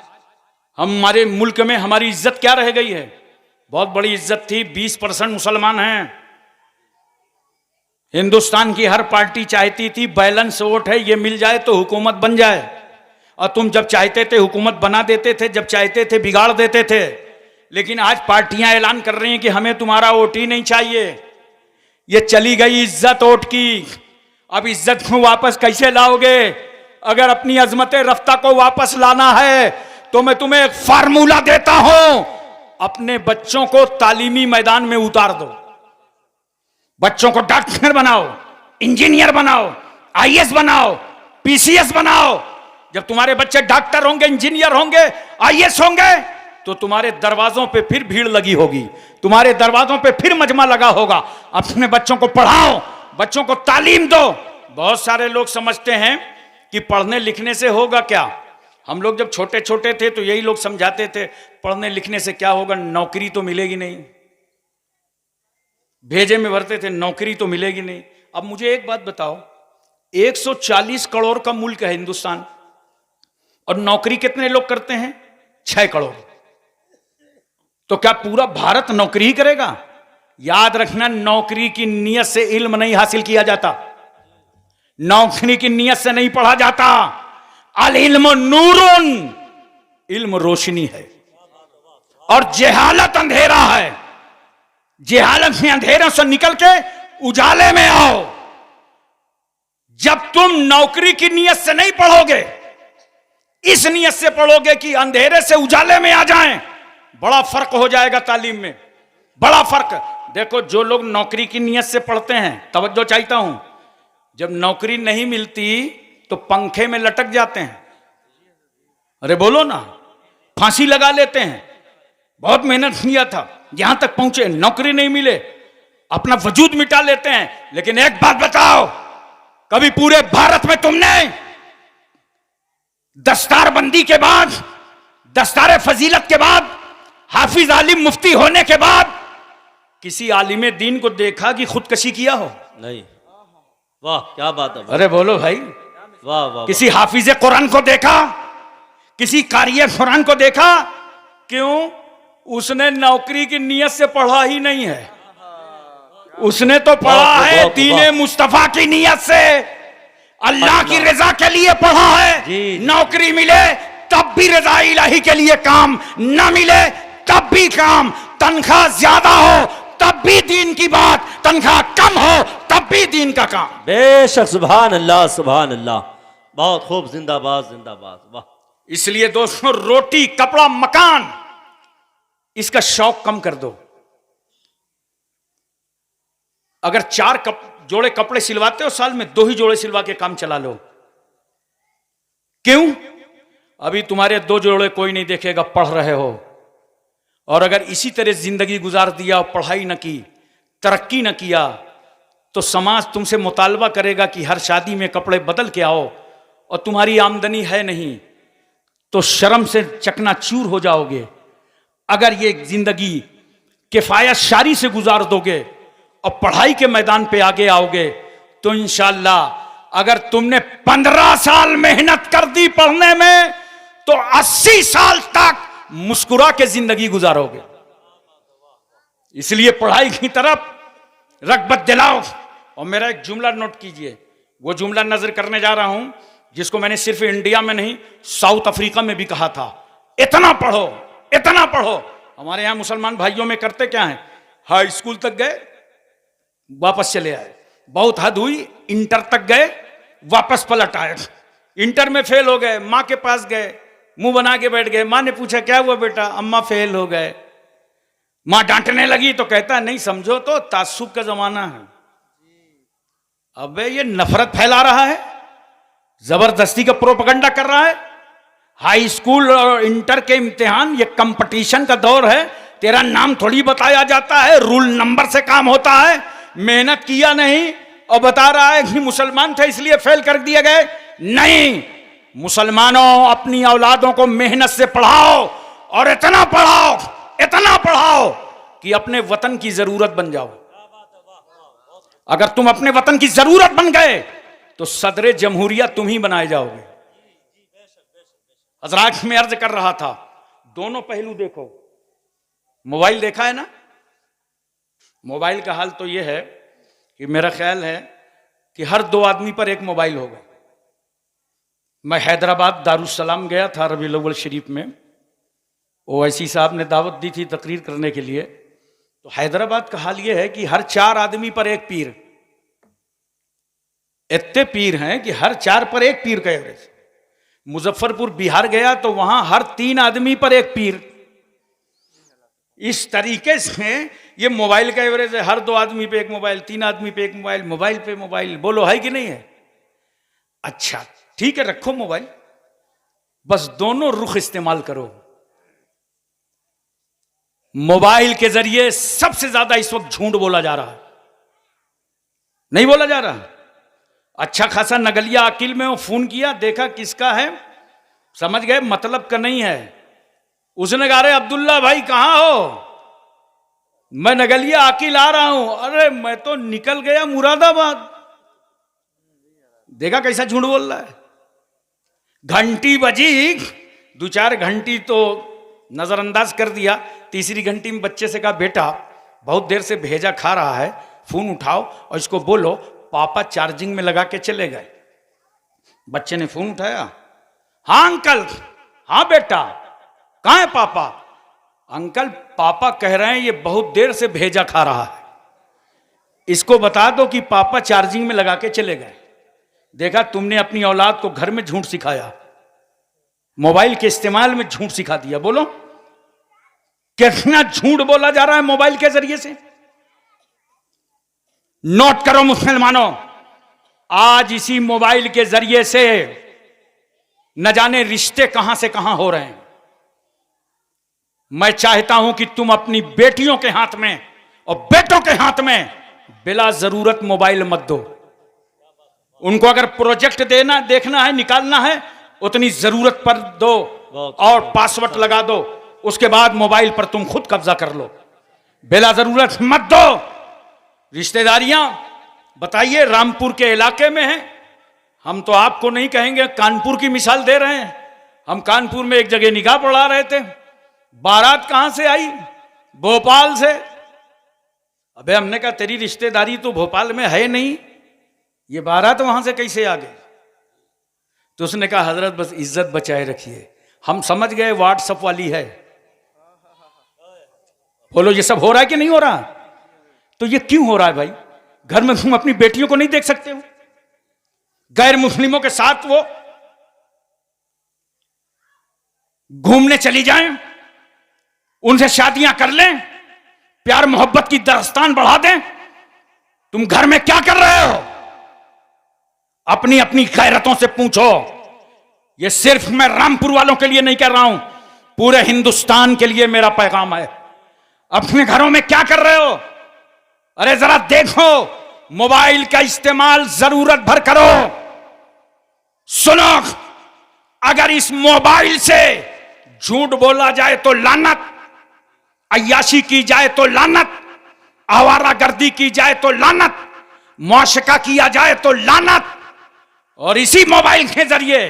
हमारे मुल्क में हमारी इज्जत क्या रह गई है? बहुत बड़ी इज्जत थी, 20% मुसलमान हैं। हिंदुस्तान की हर पार्टी चाहती थी बैलेंस वोट है, ये मिल जाए तो हुकूमत बन जाए, और तुम जब चाहते थे हुकूमत बना देते थे, जब चाहते थे बिगाड़ देते थे। लेकिन आज पार्टियां ऐलान कर रही हैं कि हमें तुम्हारा वोट ही नहीं चाहिए। ये चली गई इज्जत वोट की। अब इज्जत को वापस कैसे लाओगे? अगर अपनी अजमत रफ्ता को वापस लाना है तो मैं तुम्हें एक फार्मूला देता हूं, अपने बच्चों को तालीमी मैदान में उतार दो। बच्चों को डॉक्टर बनाओ, इंजीनियर बनाओ, आईएएस बनाओ, पीसीएस बनाओ। जब तुम्हारे बच्चे डॉक्टर होंगे, इंजीनियर होंगे, आईएएस होंगे, तो तुम्हारे दरवाजों पे फिर भीड़ लगी होगी, तुम्हारे दरवाजों पे फिर मजमा लगा होगा। अपने बच्चों को पढ़ाओ, बच्चों को तालीम दो। बहुत सारे लोग समझते हैं कि पढ़ने लिखने से होगा क्या। हम लोग जब छोटे छोटे थे तो यही लोग समझाते थे, पढ़ने लिखने से क्या होगा, नौकरी तो मिलेगी नहीं। भेजे में भरते थे, नौकरी तो मिलेगी नहीं। अब मुझे एक बात बताओ, 140 करोड़ का मुल्क है हिंदुस्तान, और नौकरी कितने लोग करते हैं? 6 करोड़। तो क्या पूरा भारत नौकरी ही करेगा? याद रखना, नौकरी की नीयत से इल्म नहीं हासिल किया जाता, नौकरी की नीयत से नहीं पढ़ा जाता। अल इल्म नूरुन, इल्म रोशनी है, और जेहालत अंधेरा है। जेहालत में अंधेरों से निकल के उजाले में आओ। जब तुम नौकरी की नीयत से नहीं पढ़ोगे, इस नीयत से पढ़ोगे कि अंधेरे से उजाले में आ जाएं, बड़ा फर्क हो जाएगा तालीम में, बड़ा फर्क। देखो, जो लोग नौकरी की नीयत से पढ़ते हैं, तवज्जो चाहता हूं, जब नौकरी नहीं मिलती तो पंखे में लटक जाते हैं। अरे बोलो ना, फांसी लगा लेते हैं। बहुत मेहनत किया था, यहां तक पहुंचे, नौकरी नहीं मिले, अपना वजूद मिटा लेते हैं। लेकिन एक बात बताओ, कभी पूरे भारत में तुमने दस्तारबंदी के बाद, दस्तार फजीलत के बाद, हाफिज आलिम मुफ्ती होने के बाद किसी आलिम दीन को देखा कि खुदकशी किया हो? नहीं। वाह क्या बात है। अरे बोलो भाई। वाह वाह। किसी हाफिज कुरान को देखा? किसी कारी कुरान को देखा? क्यों? उसने नौकरी की नीयत से पढ़ा ही नहीं है, उसने तो पढ़ा है दीने मुस्तफा की नीयत से, अल्लाह की रजा के लिए पढ़ा है। नौकरी मिले तब भी रजा इलाही के लिए काम, न मिले तब भी काम, तनख्वाह ज्यादा हो तब भी दीन की बात, तनख्वाह कम हो तब भी दीन का काम। बेशक, सुभान अल्लाह सुभान अल्लाह। बहुत खूब, जिंदाबाद जिंदाबाद। वाह। इसलिए दोस्तों, रोटी, कपड़ा, मकान, इसका शौक कम कर दो। अगर 4 जोड़े कपड़े सिलवाते हो साल में, 2 ही जोड़े सिलवा के काम चला लो। क्यों? अभी तुम्हारे 2 जोड़े कोई नहीं देखेगा, पढ़ रहे हो। और अगर इसी तरह जिंदगी गुजार दिया, पढ़ाई न की, तरक्की न किया, तो समाज तुमसे मुतालबा करेगा कि हर शादी में कपड़े बदल के आओ, और तुम्हारी आमदनी है नहीं तो शर्म से चकनाचूर हो जाओगे। अगर ये जिंदगी किफायत शारी से गुजार दोगे और पढ़ाई के मैदान पे आगे आओगे, तो इंशाअल्लाह अगर तुमने 15 साल मेहनत कर दी पढ़ने में, तो 80 साल तक मुस्कुरा के जिंदगी गुजारोगे। इसलिए पढ़ाई की तरफ रग़बत दिलाओ। और मेरा एक जुमला नोट कीजिए, वो जुमला नजर करने जा रहा हूं, जिसको मैंने सिर्फ इंडिया में नहीं, साउथ अफ्रीका में भी कहा था। इतना पढ़ो, इतना पढ़ो। हमारे यहां मुसलमान भाइयों में करते क्या है, हाई स्कूल तक गए, वापस चले आए। बहुत हद हुई, इंटर तक गए, वापस पलट आए। इंटर में फेल हो गए, माँ के पास गए, मुंह बना के बैठ गए। माँ ने पूछा क्या हुआ बेटा? अम्मा फेल हो गए। माँ डांटने लगी तो कहता नहीं समझो तो तासुब का जमाना है। अबे ये नफरत फैला रहा है, जबरदस्ती का प्रोपगंडा कर रहा है। हाई स्कूल और इंटर के इम्तिहान ये कंपटीशन का दौर है, तेरा नाम थोड़ी बताया जाता है, रूल नंबर से काम होता है। मेहनत किया नहीं और बता रहा है कि मुसलमान थे इसलिए फेल कर दिए गए। नहीं, मुसलमानों अपनी औलादों को मेहनत से पढ़ाओ, और इतना पढ़ाओ, इतना पढ़ाओ कि अपने वतन की जरूरत बन जाओ। अगर तुम अपने वतन की जरूरत बन गए तो सदरे जमहूरिया तुम ही बनाए जाओगे। हजरात, में अर्ज कर रहा था, दोनों पहलू देखो। मोबाइल देखा है ना? मोबाइल का हाल तो यह है कि मेरा ख्याल है कि हर 2 आदमी पर एक मोबाइल होगा। मैं हैदराबाद दारुस्सलाम गया था रबीउल अव्वल शरीफ में, ओवैसी साहब ने दावत दी थी तकरीर करने के लिए। तो हैदराबाद का हाल यह है कि हर 4 आदमी पर एक पीर, इतने पीर हैं कि हर 4 पर एक पीर का एवरेज। मुजफ्फरपुर बिहार गया तो वहां हर 3 आदमी पर एक पीर। इस तरीके से ये मोबाइल का एवरेज है, हर 2 आदमी पे एक मोबाइल, 3 आदमी पे एक मोबाइल, मोबाइल पे मोबाइल। बोलो है कि नहीं है? अच्छा ठीक है, रखो मोबाइल, बस दोनों रुख इस्तेमाल करो। मोबाइल के जरिए सबसे ज्यादा इस वक्त झूठ बोला जा रहा है, नहीं बोला जा रहा? अच्छा खासा नगलिया अकील में वो फोन किया, देखा किसका है, समझ गए मतलब का नहीं है। उसने कहा अरे अब्दुल्ला भाई कहां हो? मैं नगलिया अकील आ रहा हूं। अरे मैं तो निकल गया मुरादाबाद। देखा कैसा झूठ बोल रहा है। घंटी बजी, 2-4 घंटी तो नजरअंदाज कर दिया। तीसरी घंटी में बच्चे से कहा बेटा बहुत देर से भेजा खा रहा है, फोन उठाओ और इसको बोलो पापा चार्जिंग में लगा के चले गए। बच्चे ने फोन उठाया, हाँ अंकल, हाँ बेटा, कहाँ है पापा? अंकल पापा कह रहे हैं ये बहुत देर से भेजा खा रहा है, इसको बता दो कि पापा चार्जिंग में लगा के चले गए। देखा तुमने अपनी औलाद को घर में झूठ सिखाया, मोबाइल के इस्तेमाल में झूठ सिखा दिया। बोलो कितना झूठ बोला जा रहा है मोबाइल के जरिए से। नोट करो मुसलमानों, आज इसी मोबाइल के जरिए से न जाने रिश्ते कहां से कहां हो रहे हैं। मैं चाहता हूं कि तुम अपनी बेटियों के हाथ में और बेटों के हाथ में बिला जरूरत मोबाइल मत दो। उनको अगर प्रोजेक्ट देना देखना है, निकालना है, उतनी जरूरत पर दो और पासवर्ड लगा दो। उसके बाद मोबाइल पर तुम खुद कब्जा कर लो, बिला जरूरत मत दो। रिश्तेदारियां बताइए रामपुर के इलाके में हैं। हम तो आपको नहीं कहेंगे, कानपुर की मिसाल दे रहे हैं। हम कानपुर में एक जगह निकाह पढ़ा रहे थे, बारात कहां से आई? भोपाल से। अबे हमने कहा तेरी रिश्तेदारी तो भोपाल में है नहीं, ये बारात वहां से कैसे आ गई? तो उसने कहा हजरत बस इज्जत बचाए रखिए, हम समझ गए व्हाट्सएप वाली है। बोलो ये सब हो रहा है कि नहीं हो रहा? तो ये क्यों हो रहा है भाई? घर में तुम अपनी बेटियों को नहीं देख सकते हो? गैर मुस्लिमों के साथ वो घूमने चली जाएं, उनसे शादियां कर लें, प्यार मोहब्बत की दास्तान बढ़ा दें। तुम घर में क्या कर रहे हो? अपनी अपनी गैरतों से पूछो। यह सिर्फ मैं रामपुर वालों के लिए नहीं कर रहा हूं, पूरे हिंदुस्तान के लिए मेरा पैगाम है। अपने घरों में क्या कर रहे हो? अरे जरा देखो, मोबाइल का इस्तेमाल जरूरत भर करो। सुनो, अगर इस मोबाइल से झूठ बोला जाए तो लानत, अय्याशी की जाए तो लानत, आवारागर्दी की जाए तो लानत, मौशका किया जाए तो लानत, और इसी मोबाइल के जरिए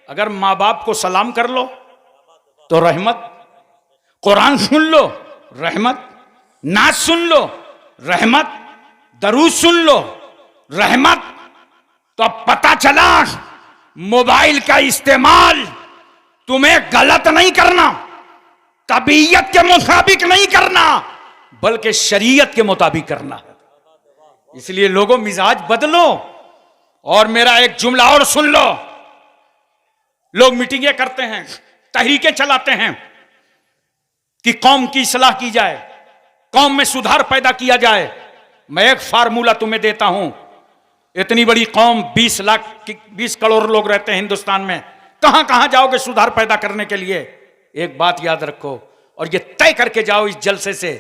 अगर मां बाप को सलाम कर लो तो रहमत, कुरान सुन लो रहमत, नाच सुन लो रहमत, दरूद सुन लो रहमत। तो अब पता चला मोबाइल का इस्तेमाल तुम्हें गलत नहीं करना, तबीयत के मुताबिक नहीं करना, बल्कि शरीयत के मुताबिक करना है। इसलिए लोगों मिजाज बदलो। और मेरा एक जुमला और सुन लो। लोग मीटिंगें करते हैं, तहरीकें चलाते हैं कि कौम की इस्लाह की जाए, कौम में सुधार पैदा किया जाए। मैं एक फार्मूला तुम्हें देता हूं। इतनी बड़ी कौम, 20 करोड़ लोग रहते हैं हिंदुस्तान में, कहां कहां जाओगे सुधार पैदा करने के लिए? एक बात याद रखो और ये तय करके जाओ इस जलसे से,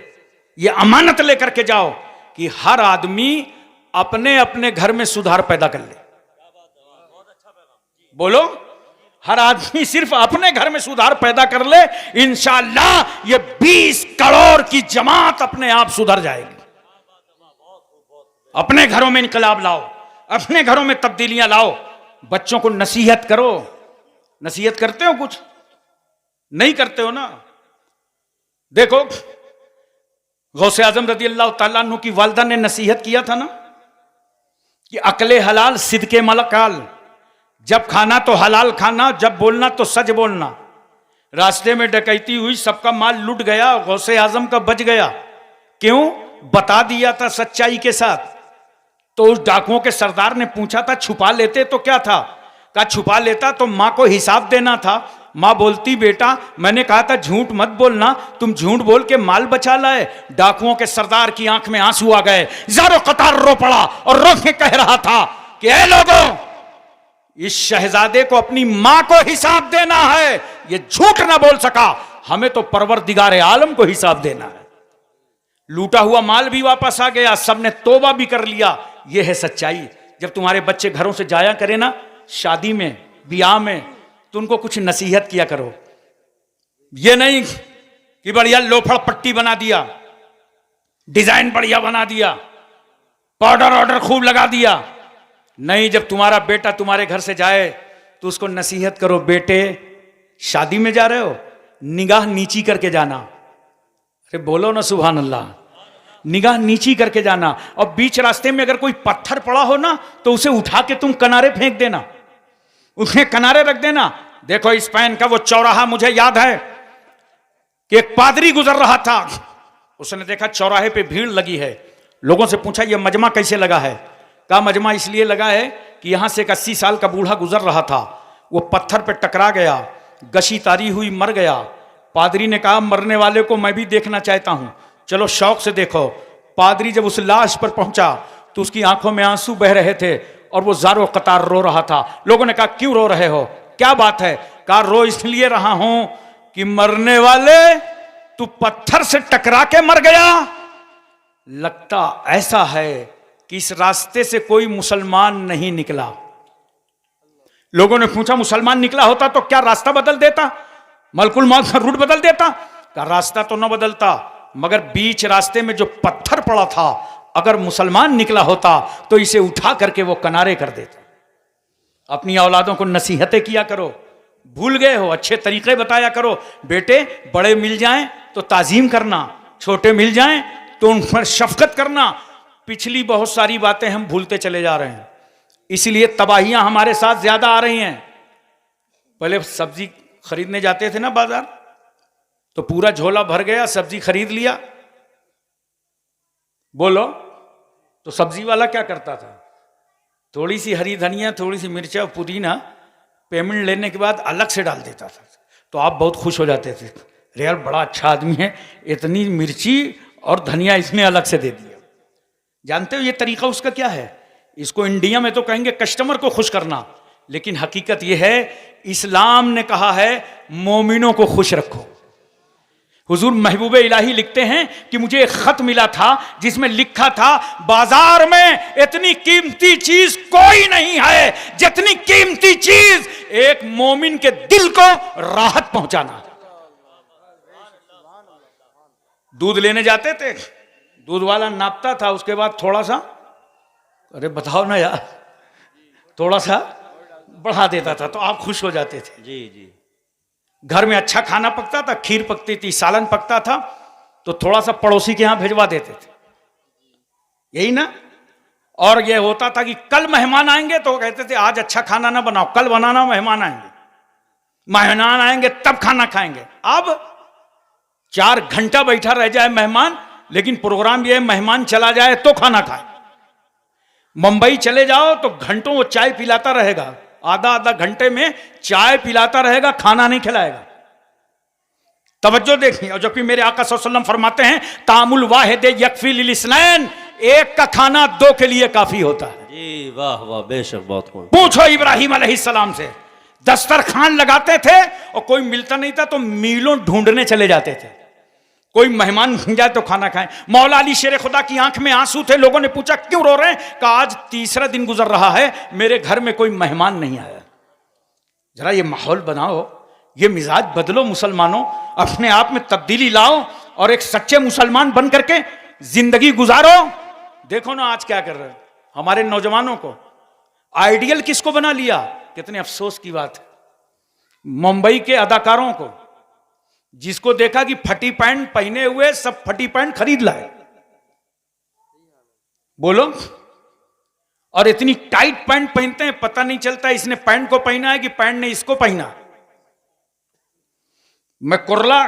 ये अमानत लेकर के जाओ कि हर आदमी अपने अपने घर में सुधार पैदा कर ले। बोलो, हर आदमी सिर्फ अपने घर में सुधार पैदा कर ले, इंशाअल्लाह ये 20 करोड़ की जमात अपने आप सुधर जाएगी। अपने घरों में इनकलाब लाओ, अपने घरों में तब्दीलियां लाओ। बच्चों को नसीहत करो। नसीहत करते हो? कुछ नहीं करते हो ना। देखो, गौसे आजम रदी अल्लाह तआला अन्हु की वालिदा ने नसीहत किया था ना कि अकले हलाल सिद्के मलकाल, जब खाना तो हलाल खाना, जब बोलना तो सच बोलना। रास्ते में डकैती हुई, सबका माल लूट गया, गौसे आजम का बच गया। क्यों? बता दिया था सच्चाई के साथ। तो उस डाकुओं के सरदार ने पूछा था छुपा लेते तो क्या था? कहा छुपा लेता तो मां को हिसाब देना था। मां बोलती बेटा मैंने कहा था झूठ मत बोलना, तुम झूठ बोल के माल बचा लाए। डाकुओं के सरदार की आंख में आंसू आ गए, ज़ारो कतार रो पड़ा और रो के कह रहा था कि ऐ लोगों, इस शहजादे को अपनी मां को हिसाब देना है, ये झूठ ना बोल सका, हमें तो परवरदिगार आलम को हिसाब देना है। लूटा हुआ माल भी वापस आ गया, सबने तौबा भी कर लिया। यह है सच्चाई। जब तुम्हारे बच्चे घरों से जाया करे ना शादी में, ब्याह में, तो उनको कुछ नसीहत किया करो। ये नहीं कि बढ़िया लोफड़ पट्टी बना दिया, डिजाइन बढ़िया बना दिया, पाउडर ऑर्डर खूब लगा दिया। नहीं, जब तुम्हारा बेटा तुम्हारे घर से जाए तो उसको नसीहत करो, बेटे शादी में जा रहे हो, निगाह नीची करके जाना। अरे बोलो ना सुभान अल्लाह, निगाह नीची करके जाना। और बीच रास्ते में अगर कोई पत्थर पड़ा हो ना तो उसे उठा के तुम किनारे फेंक देना, उसे किनारे रख देना। देखो स्पेन का वो चौराहा मुझे याद है कि एक पादरी गुजर रहा था, उसने देखा चौराहे पे भीड़ लगी है। लोगों से पूछा ये मजमा कैसे लगा है? कहा मजमा इसलिए लगा है कि यहां से एक 80 साल का बूढ़ा गुजर रहा था, वो पत्थर पे टकरा गया, गशी तारी हुई, मर गया। पादरी ने कहा मरने वाले को मैं भी देखना चाहता हूं, चलो शौक से देखो। पादरी जब उस लाश पर पहुंचा तो उसकी आंखों में आंसू बह रहे थे और वो ज़ारो कतार रो रहा था। लोगों ने कहा क्यों रो रहे हो, क्या बात है? कहा रो इसलिए रहा हूं कि मरने वाले तू पत्थर से टकरा के मर गया। लगता ऐसा है कि इस रास्ते से कोई मुसलमान नहीं निकला। लोगों ने पूछा मुसलमान निकला होता तो क्या रास्ता बदल देता, मलकुल मौत का रूट बदल देता? का रास्ता तो न बदलता, मगर बीच रास्ते में जो पत्थर पड़ा था, अगर मुसलमान निकला होता तो इसे उठा करके वो किनारे कर देता। अपनी औलादों को नसीहतें किया करो, भूल गए हो अच्छे तरीके बताया करो। बेटे बड़े मिल जाएं तो ताजीम करना, छोटे मिल जाएं तो उन पर शफकत करना। पिछली बहुत सारी बातें हम भूलते चले जा रहे हैं, इसीलिए तबाहियां हमारे साथ ज्यादा आ रही हैं। पहले सब्जी खरीदने जाते थे ना बाजार, तो पूरा झोला भर गया, सब्जी खरीद लिया, बोलो तो सब्जी वाला क्या करता था, थोड़ी सी हरी धनिया, थोड़ी सी मिर्चा, पुदीना पेमेंट लेने के बाद अलग से डाल देता था। तो आप बहुत खुश हो जाते थे, अरे यार बड़ा अच्छा आदमी है, इतनी मिर्ची और धनिया इसने अलग से दे दिया। जानते हो ये तरीका उसका क्या है? इसको इंडिया में तो कहेंगे कस्टमर को खुश करना, लेकिन हकीकत यह है इस्लाम ने कहा है मोमिनों को खुश रखो। हुजूर महबूब इलाही लिखते हैं कि मुझे एक खत मिला था जिसमें लिखा था बाजार में इतनी कीमती चीज कोई नहीं है जितनी कीमती चीज एक मोमिन के दिल को राहत पहुंचाना। दूध लेने जाते थे, दूध वाला नापता था, उसके बाद थोड़ा सा, अरे बताओ ना यार, थोड़ा सा बढ़ा देता था तो आप खुश हो जाते थे। जी जी। घर में अच्छा खाना पकता था, खीर पकती थी, सालन पकता था, तो थोड़ा सा पड़ोसी के यहां भिजवा देते थे, यही ना। और यह होता था कि कल मेहमान आएंगे तो कहते थे आज अच्छा खाना ना बनाओ, कल बनाना, मेहमान आएंगे, मेहमान आएंगे तब खाना खाएंगे। अब 4 घंटा बैठा रह जाए मेहमान, लेकिन प्रोग्राम यह है मेहमान चला जाए तो खाना खाए। मुंबई चले जाओ तो घंटों वो चाय पिलाता रहेगा, आधा आधा घंटे में चाय पिलाता रहेगा, खाना नहीं खिलाएगा। तवज्जो देखिए, और जबकि मेरे आका सल्लल्लाहु अलैहि वसल्लम फरमाते हैं तामुल वाहिद यकफी लिल इस्नैन, एक का खाना 2 के लिए काफी होता है। जी वाह वाह, बेशक बहुत खूब। पूछो इब्राहिम अलैहिस्सलाम से, दस्तरखान लगाते थे और कोई मिलता नहीं था तो मीलों ढूंढने चले जाते थे, कोई मेहमान जाए तो खाना खाएं। मौला अली शेर खुदा की आंख में आंसू थे, लोगों ने पूछा क्यों रो रहे हैं? कहा आज 3रा दिन गुजर रहा है मेरे घर में कोई मेहमान नहीं आया। जरा ये माहौल बनाओ, ये मिजाज बदलो मुसलमानों, अपने आप में तब्दीली लाओ और एक सच्चे मुसलमान बन करके जिंदगी गुजारो। देखो ना आज क्या कर रहे हैं हमारे नौजवानों को, आइडियल किसको बना लिया। कितने अफसोस की बात है, मुंबई के अदाकारों को, जिसको देखा कि फटी पैंट पहने हुए सब फटी पैंट खरीद लाए, बोलो, और इतनी टाइट पैंट पहनते हैं पता नहीं चलता इसने पैंट को पहना है कि पैंट ने इसको पहना। मैं कुरला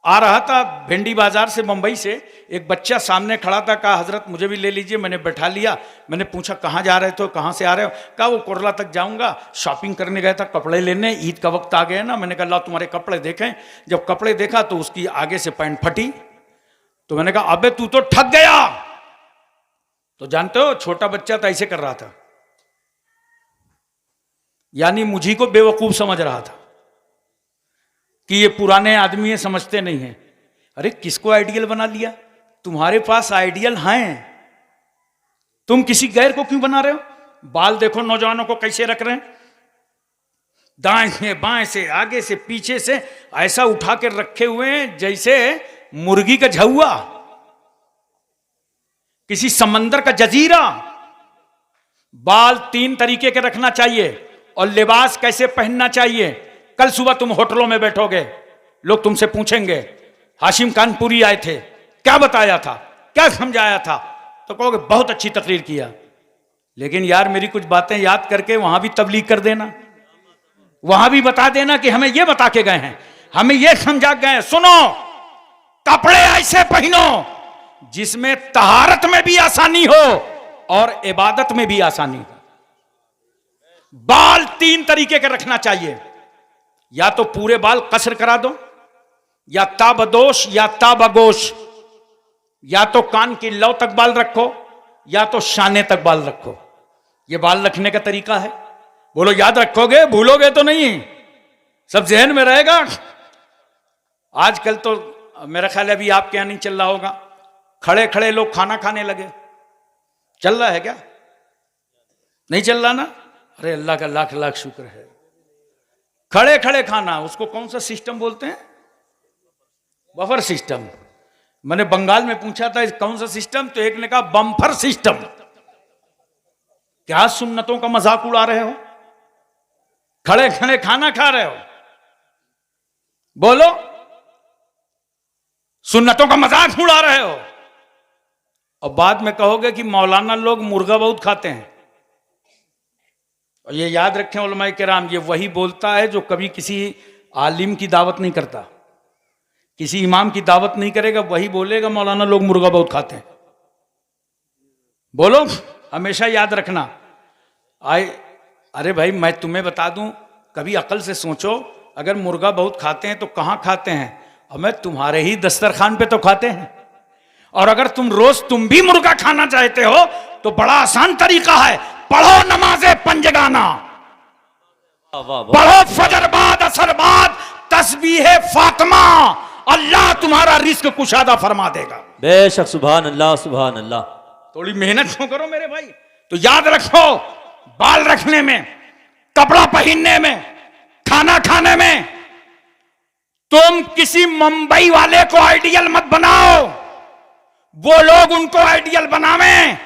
आ रहा था भिंडी बाजार से, मुंबई से, एक बच्चा सामने खड़ा था, कहा हजरत मुझे भी ले लीजिए, मैंने बैठा लिया। मैंने पूछा कहाँ जा रहे थे, कहाँ से आ रहे हो? कहा वो कुरला तक जाऊंगा, शॉपिंग करने गया था, कपड़े लेने, ईद का वक्त आ गया ना। मैंने कहा ला तुम्हारे कपड़े देखें। जब कपड़े देखा तो उसकी आगे से पैंट फटी, तो मैंने कहा अबे तू तो ठग गया। तो जानते हो छोटा बच्चा था, ऐसे कर रहा था, यानी मुझी को बेवकूफ समझ रहा था कि ये पुराने आदमी है, समझते नहीं है। अरे किसको आइडियल बना लिया? तुम्हारे पास आइडियल हैं, तुम किसी गैर को क्यों बना रहे हो? बाल देखो नौजवानों को कैसे रख रहे हैं, दाएं से बाएं से आगे से पीछे से ऐसा उठा के रखे हुए हैं जैसे मुर्गी का झुआ, किसी समंदर का जजीरा। बाल 3 तरीके के रखना चाहिए और लिबास कैसे पहनना चाहिए। कल सुबह तुम होटलों में बैठोगे, लोग तुमसे पूछेंगे हाशिम कानपुरी आए थे, क्या बताया था, क्या समझाया था, तो कहोगे बहुत अच्छी तकरीर किया, लेकिन यार मेरी कुछ बातें याद करके वहां भी तबलीग कर देना, वहां भी बता देना कि हमें यह बता के गए हैं, हमें यह समझा गए हैं। सुनो, कपड़े ऐसे पहनो जिसमें तहारत में भी आसानी हो और इबादत में भी आसानी हो। बाल 3 तरीके के रखना चाहिए, या तो पूरे बाल कसर करा दो, या ताबदोश या ताबगोश, या तो कान की लौ तक बाल रखो, या तो शाने तक बाल रखो। ये बाल रखने का तरीका है। बोलो याद रखोगे, भूलोगे तो नहीं, सब जहन में रहेगा। आजकल तो मेरा ख्याल है अभी आपके यहां नहीं चल रहा होगा, खड़े खड़े लोग खाना खाने लगे। चल रहा है क्या? नहीं चल रहा ना? अरे अल्लाह का लाख लाख शुक्र है। खड़े खड़े खाना, उसको कौन सा सिस्टम बोलते हैं? Buffer system. मैंने बंगाल में पूछा था कौन सा सिस्टम, तो एक ने कहा बम्फर सिस्टम। क्या सुन्नतों का मजाक उड़ा रहे हो? खड़े खड़े खाना खा रहे हो? बोलो, सुन्नतों का मजाक उड़ा रहे हो। और बाद में कहोगे कि मौलाना लोग मुर्गा बहुत खाते हैं। और ये याद रखें उलमाए किराम, ये वही बोलता है जो कभी किसी आलिम की दावत नहीं करता, किसी इमाम की दावत नहीं करेगा, वही बोलेगा मौलाना लोग मुर्गा बहुत खाते हैं। बोलो, हमेशा याद रखना। अरे भाई मैं तुम्हें बता दूं, कभी अकल से सोचो, अगर मुर्गा बहुत खाते हैं तो कहां खाते हैं? और मैं तुम्हारे ही दस्तरखान पे तो खाते हैं। और अगर तुम भी मुर्गा खाना चाहते हो तो बड़ा आसान तरीका है, पढ़ो नमाज़े पंजगाना, पढ़ो फजर बाद असर बाद तस्बीह फातिमा, अल्लाह तुम्हारा रिस्क कुशादा फरमा देगा। बेशक, सुभान अल्लाह सुभान अल्लाह। थोड़ी मेहनत क्यों करो मेरे भाई? तो याद रखो, बाल रखने में, कपड़ा पहनने में, खाना खाने में, तुम किसी मुंबई वाले को आइडियल मत बनाओ। वो लोग उनको आइडियल बनावें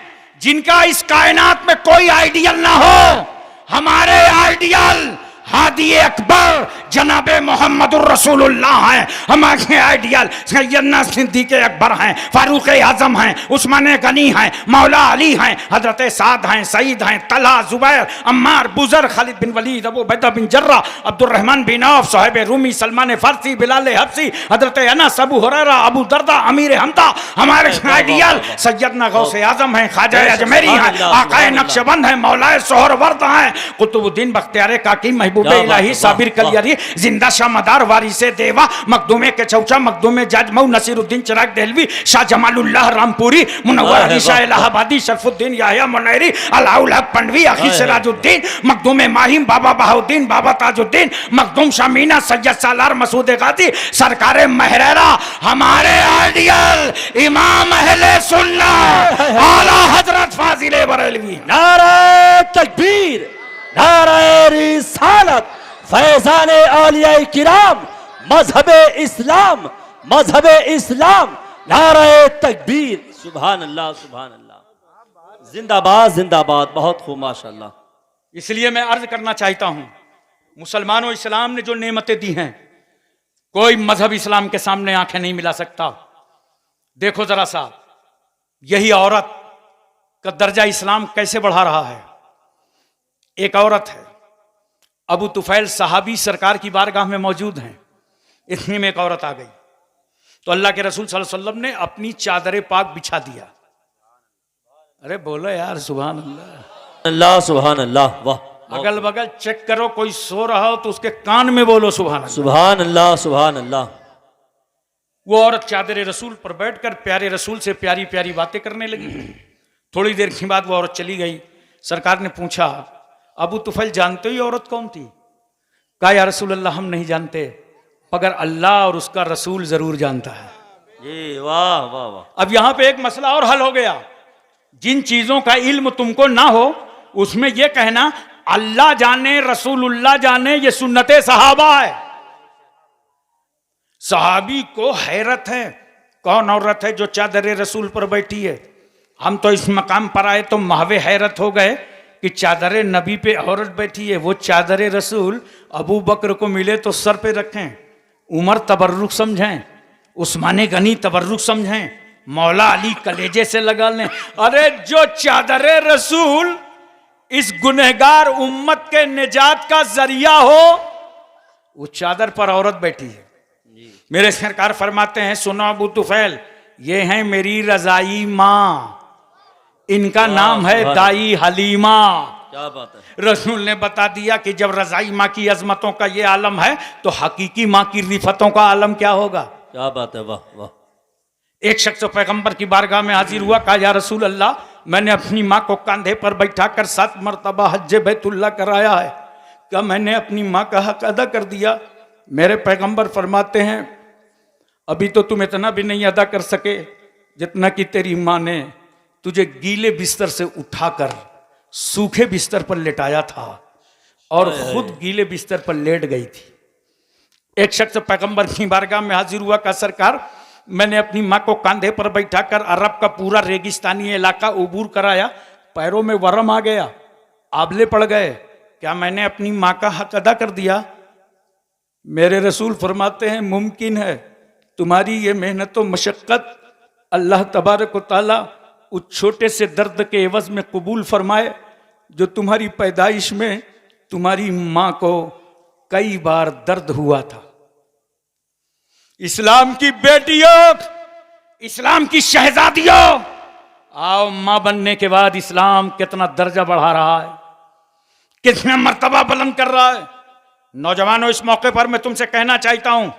जिनका इस कायनात में कोई आइडियल ना हो। हमारे आइडियल हादी अकबर जनाबे मोहम्मदुर रसूलुल्लाह हैं। हमारे आइडियल सैयदना सिद्दीक़ अकबर हैं, फारूक आजम हैं, उस्मान गनी हैं, मौला अली हैं, हजरत साद हैं, सईद हैं, तलहा, जुबैर, अम्मार, बुजर, Khalid bin Walid, Abu Ubaida bin Jarrah, Abdurrahman bin Auf, Suhaib Rumi, Salman Farsi, Bilal Habshi, हजरत अनस, अबू हुरैरा, अबू दरदा, अमीर हमदा। हमारे आइडियल सैयदना गौसे आजम हैं, ख्वाजा अजमेरी हैं, आकाए नक्शबंद हैं, मौलाए सोहरवर्द हैं, कुतुबुद्दीन बख्तियार काकी, महबूब इलाही, साबिर कलियरी, जिंदा शाह मदार, वारिसे देवा, मखदूमे के चौचा, मखदूमे जजमऊ, नसीरुद्दीन चिराग देहलवी, शाह जमालुल्लाह रामपुरी, मुनव्वर अली शाह इलाहाबादी, शरफुद्दीन याहिया मुनैरी, अलाउल हक पंडवी, अखी सिराजुद्दीन, मखदूमे माहिम, बाबा बहाउद्दीन, बाबा ताजुद्दीन, मखदूम शामीना, सैयद सालार, मसूद गाजी, सरकारे महरेरा। हमारे आइडियल इमाम अहले सुन्नत आला हजरत फाजिले बरेलवी। नारा तकबीर, नारा रिसालत, फैजान औलिया किराम, मजहबे इस्लाम, मजहबे इस्लाम, नारा तकबीर, सुभान अल्लाह सुभान अल्लाह, जिंदाबाद जिंदाबाद। बहुत खूब, माशाअल्लाह। इसलिए मैं अर्ज करना चाहता हूं, मुसलमानों, इस्लाम ने जो नेमतें दी हैं, कोई मजहब इस्लाम के सामने आंखें नहीं मिला सकता। देखो जरा सा, यही औरत का दर्जा इस्लाम कैसे बढ़ा रहा है। एक औरत है, अबू तुफैल सहाबी सरकार की बारगाह में मौजूद हैं। इतने में एक औरत आ गई तो अल्लाह के रसूल सल्लल्लाहु अलैहि वसल्लम ने अपनी चादर पाक बिछा दिया। अरे बोलो यार, सुभान अल्लाह, अल्लाह सुभान अल्लाह। वाह, अगल बगल चेक करो, कोई सो रहा हो तो उसके कान में बोलो सुभान अल्लाह, सुभान अल्लाह सुभान अल्लाह। वो औरत चादर रसूल पर बैठकर प्यारे रसूल से प्यारी प्यारी बातें करने लगी। थोड़ी देर के बाद वो औरत चली गई। सरकार ने पूछा, अबू तुफैल जानते हो औरत कौन थी? कहा, या रसूल अल्लाह हम नहीं जानते, मगर अल्लाह और उसका रसूल जरूर जानता है। ये वाह वाह वाह। अब यहां पे एक मसला और हल हो गया। जिन चीजों का इल्म तुमको ना हो, उसमें यह कहना अल्लाह जाने रसूलुल्लाह जाने, ये सुन्नते सहाबा है। सहाबी को हैरत है, कौन औरत है जो चादर रसूल पर बैठी है? हम तो इस मकाम पर आए तो महवे हैरत हो गए कि चादर नबी पे औरत बैठी है। वो चादर रसूल अबू बकर को मिले तो सर पे रखें, उमर तबर्रुक समझें, उस्मान गनी तबर्रुक समझें, मौला अली कलेजे से लगा लें। अरे जो चादर रसूल इस गुनहगार उम्मत के निजात का जरिया हो, वो चादर पर औरत बैठी है। मेरे सरकार फरमाते हैं, सुनो अबू तुफैल, ये हैं मेरी रजाई माँ, इनका नाम है दाई हलीमा। क्या बात है। रसूल ने बता दिया कि जब रजाई माँ की अजमतों का ये आलम है तो हकीकी माँ की रिफतों का आलम क्या होगा। क्या बात है, वाह वाह। एक शख्स पैगंबर की बारगाह में हाजिर हुआ, कहा, या रसूल अल्लाह मैंने अपनी माँ को कंधे पर बैठाकर 7 मरतबा हज्जे बैतुल्ला कराया है। क्या मैंने अपनी माँ का हक अदा कर दिया? मेरे पैगंबर फरमाते हैं अभी तो तुम इतना भी नहीं अदा कर सके जितना कि तेरी माँ ने तुझे गीले बिस्तर से उठाकर सूखे बिस्तर पर लेटाया था और खुद गीले बिस्तर पर लेट गई थी। एक शख्स पैगंबर की बारगाह में हाजिर हुआ का सरकार, मैंने अपनी माँ को कंधे पर बैठाकर अरब का पूरा रेगिस्तानी इलाका अबूर कराया, पैरों में वरम आ गया, आबले पड़ गए, क्या मैंने अपनी माँ का हक अदा कर दिया? मेरे रसूल फरमाते हैं मुमकिन है तुम्हारी ये मेहनत व मशक्क़त अल्लाह तबारक व तआला उस छोटे से दर्द के एवज में कबूल फरमाए जो तुम्हारी पैदाइश में तुम्हारी माँ को कई बार दर्द हुआ था। इस्लाम की बेटियों, इस्लाम की शहजादियों, आओ मां बनने के बाद इस्लाम कितना दर्जा बढ़ा रहा है, कितना मर्तबा बुलंद कर रहा है। नौजवानों, इस मौके पर मैं तुमसे कहना चाहता हूं,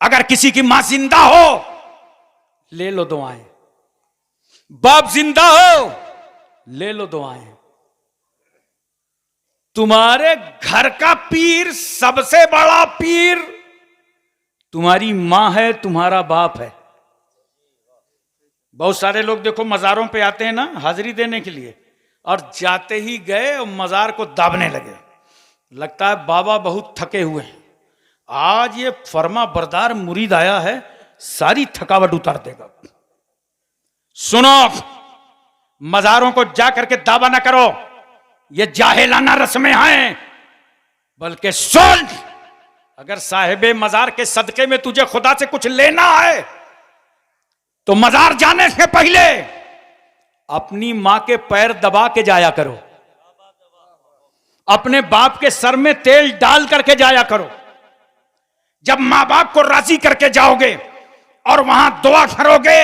अगर किसी की मां जिंदा हो ले लो दुआएं, बाप जिंदा हो ले लो दुआएं। तुम्हारे घर का पीर, सबसे बड़ा पीर तुम्हारी मां है, तुम्हारा बाप है। बहुत सारे लोग देखो मजारों पे आते हैं ना हाजिरी देने के लिए, और जाते ही गए और मजार को दाबने लगे, लगता है बाबा बहुत थके हुए हैं, आज ये फर्मा बरदार मुरीद आया है, सारी थकावट उतार देगा। सुनो, मजारों को जा करके दावा ना करो, ये जाहिलाना रस्में हैं, बल्कि सुन, अगर साहिबे मजार के सदके में तुझे खुदा से कुछ लेना है तो मजार जाने से पहले अपनी मां के पैर दबा के जाया करो, अपने बाप के सर में तेल डाल करके जाया करो। जब मां बाप को राजी करके जाओगे और वहां दुआ करोगे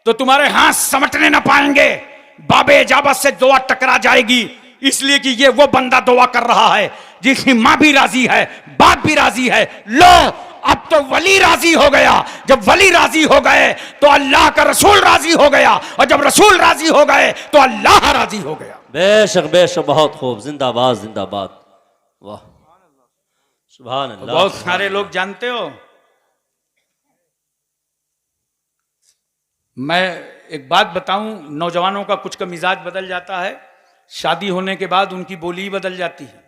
तो तुम्हारे हाथ समटने ना पाएंगे, बाबे इजाबत से दुआ टकरा जाएगी, इसलिए कि ये वो बंदा दुआ कर रहा है जिसकी मां भी राजी है, बाप भी राजी है। लो, अब तो वली राजी हो गया, जब वली राजी हो गए तो अल्लाह का रसूल राजी हो गया, और जब रसूल राजी हो गए तो अल्लाह राजी हो गया। बेशक बेशक, बहुत खूब, जिंदाबाद जिंदाबाद, वाह सुभान अल्लाह। बहुत सारे लोग जानते हो, मैं एक बात बताऊं, नौजवानों का कुछ का मिजाज बदल जाता है, शादी होने के बाद उनकी बोली ही बदल जाती है।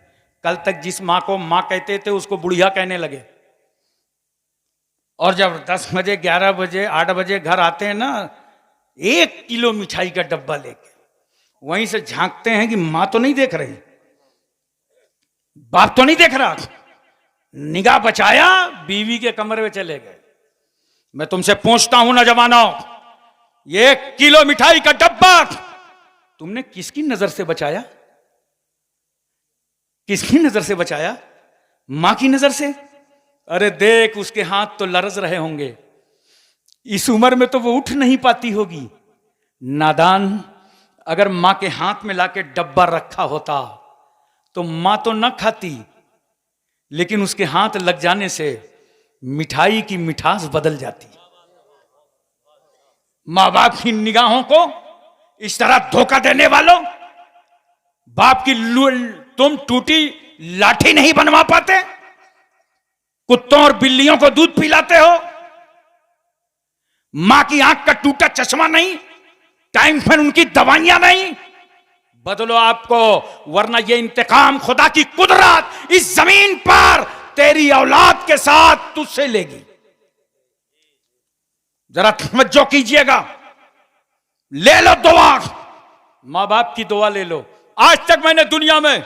कल तक जिस माँ को माँ कहते थे उसको बुढ़िया कहने लगे, और जब 10 बजे 11 बजे 8 बजे घर आते हैं ना, 1 किलो मिठाई का डब्बा लेके वहीं से झांकते हैं कि माँ तो नहीं देख रही, बाप तो नहीं देख रहा, निगाह बचाया, बीवी के कमरे में चले गए। मैं तुमसे पूछता हूं नौजवानों, ये 1 किलो मिठाई का डब्बा तुमने किसकी नजर से बचाया? किसकी नजर से बचाया? मां की नजर से? अरे देख, उसके हाथ तो लरज रहे होंगे, इस उम्र में तो वो उठ नहीं पाती होगी। नादान, अगर मां के हाथ में लाके डब्बा रखा होता तो मां तो न खाती, लेकिन उसके हाथ लग जाने से मिठाई की मिठास बदल जाती। मां बाप की निगाहों को इस तरह धोखा देने वालों, बाप की तुम टूटी लाठी नहीं बनवा पाते, कुत्तों और बिल्लियों को दूध पिलाते हो, मां की आंख का टूटा चश्मा नहीं, टाइम पर उनकी दवाइयां नहीं। बदलो आपको, वरना ये इंतकाम खुदा की कुदरत इस जमीन पर तेरी औलाद के साथ तुझसे लेगी। जरा तवज्जो कीजिएगा, ले लो दुआ, मां बाप की दुआ ले लो। आज तक मैंने दुनिया में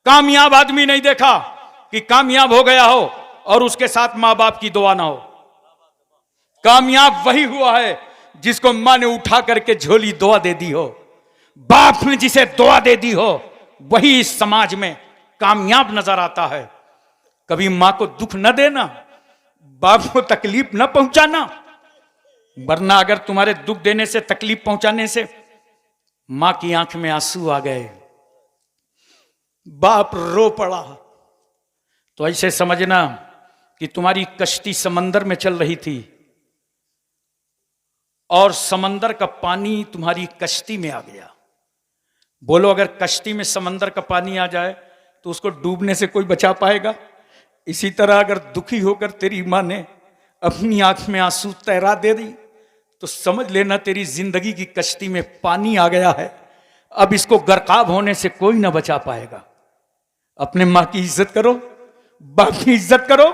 कामयाब आदमी नहीं देखा कि कामयाब हो गया हो और उसके साथ मां बाप की दुआ ना हो। कामयाब वही हुआ है जिसको मां ने उठा करके झोली दुआ दे दी हो, बाप ने जिसे दुआ दे दी हो, वही इस समाज में कामयाब नजर आता है। कभी मां को दुख न देना, बाप को तकलीफ न पहुंचाना, वरना अगर तुम्हारे दुख देने से, तकलीफ पहुंचाने से मां की आंख में आंसू आ गए, बाप रो पड़ा, तो ऐसे समझना कि तुम्हारी कश्ती समंदर में चल रही थी और समंदर का पानी तुम्हारी कश्ती में आ गया। बोलो, अगर कश्ती में समंदर का पानी आ जाए तो उसको डूबने से कोई बचा पाएगा? इसी तरह अगर दुखी होकर तेरी माँ ने अपनी आंख में आंसू तैरा दे दी तो समझ लेना तेरी जिंदगी की कश्ती में पानी आ गया है। अब इसको गर्काब होने से कोई ना बचा पाएगा। अपने माँ की इज्जत करो, बाप की इज्जत करो,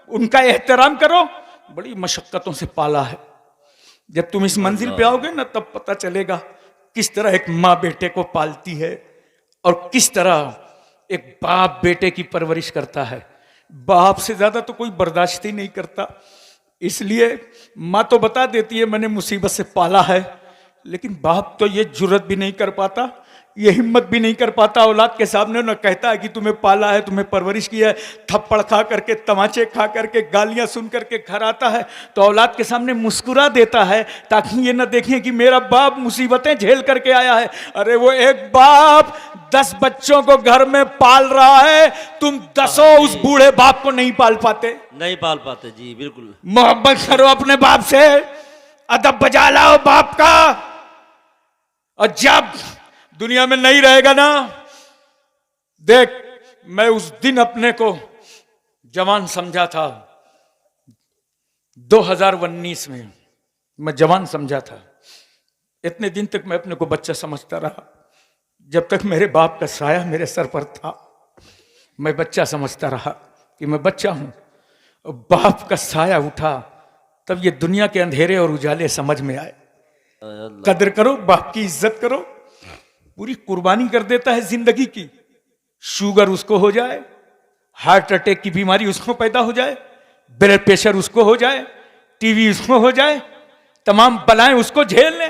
उनका एहतराम करो। बड़ी मशक्कतों से पाला है। जब तुम इस मंजिल पे आओगे ना तब पता चलेगा किस तरह एक माँ बेटे को पालती है और किस तरह एक बाप बेटे की परवरिश करता है। बाप से ज्यादा तो कोई बर्दाश्त ही नहीं करता। इसलिए माँ तो बता देती है मैंने मुसीबत से पाला है, लेकिन बाप तो ये जुर्रत भी नहीं कर पाता, ये हिम्मत भी नहीं कर पाता औलाद के सामने ना कहता है कि तुम्हें पाला है, तुम्हें परवरिश किया है। थप्पड़ खा करके, तमाचे खा करके, गालियां सुन करके घर आता है तो औलाद के सामने मुस्कुरा देता है ताकि ये ना देखें कि मेरा बाप मुसीबतें झेल करके आया है। अरे वो एक बाप 10 बच्चों को घर में पाल रहा है, तुम 10 उस बूढ़े बाप को नहीं पाल पाते। नहीं पाल पाते जी, बिल्कुल। मोहब्बत करो अपने बाप से, अदब बजा लाओ बाप का। और जब दुनिया में नहीं रहेगा ना, देख, मैं उस दिन अपने को जवान समझा था। 2019 में मैं जवान समझा था। इतने दिन तक मैं अपने को बच्चा समझता रहा। जब तक मेरे बाप का साया मेरे सर पर था मैं बच्चा समझता रहा कि मैं बच्चा हूं। और बाप का साया उठा तब ये दुनिया के अंधेरे और उजाले समझ में आए। कदर करो, बाप की इज्जत करो। पूरी कुर्बानी कर देता है जिंदगी की। शुगर उसको हो जाए, हार्ट अटैक की बीमारी उसको पैदा हो जाए, ब्लड प्रेशर उसको हो जाए, टीवी उसको हो जाए, तमाम बलाएं उसको झेल ले,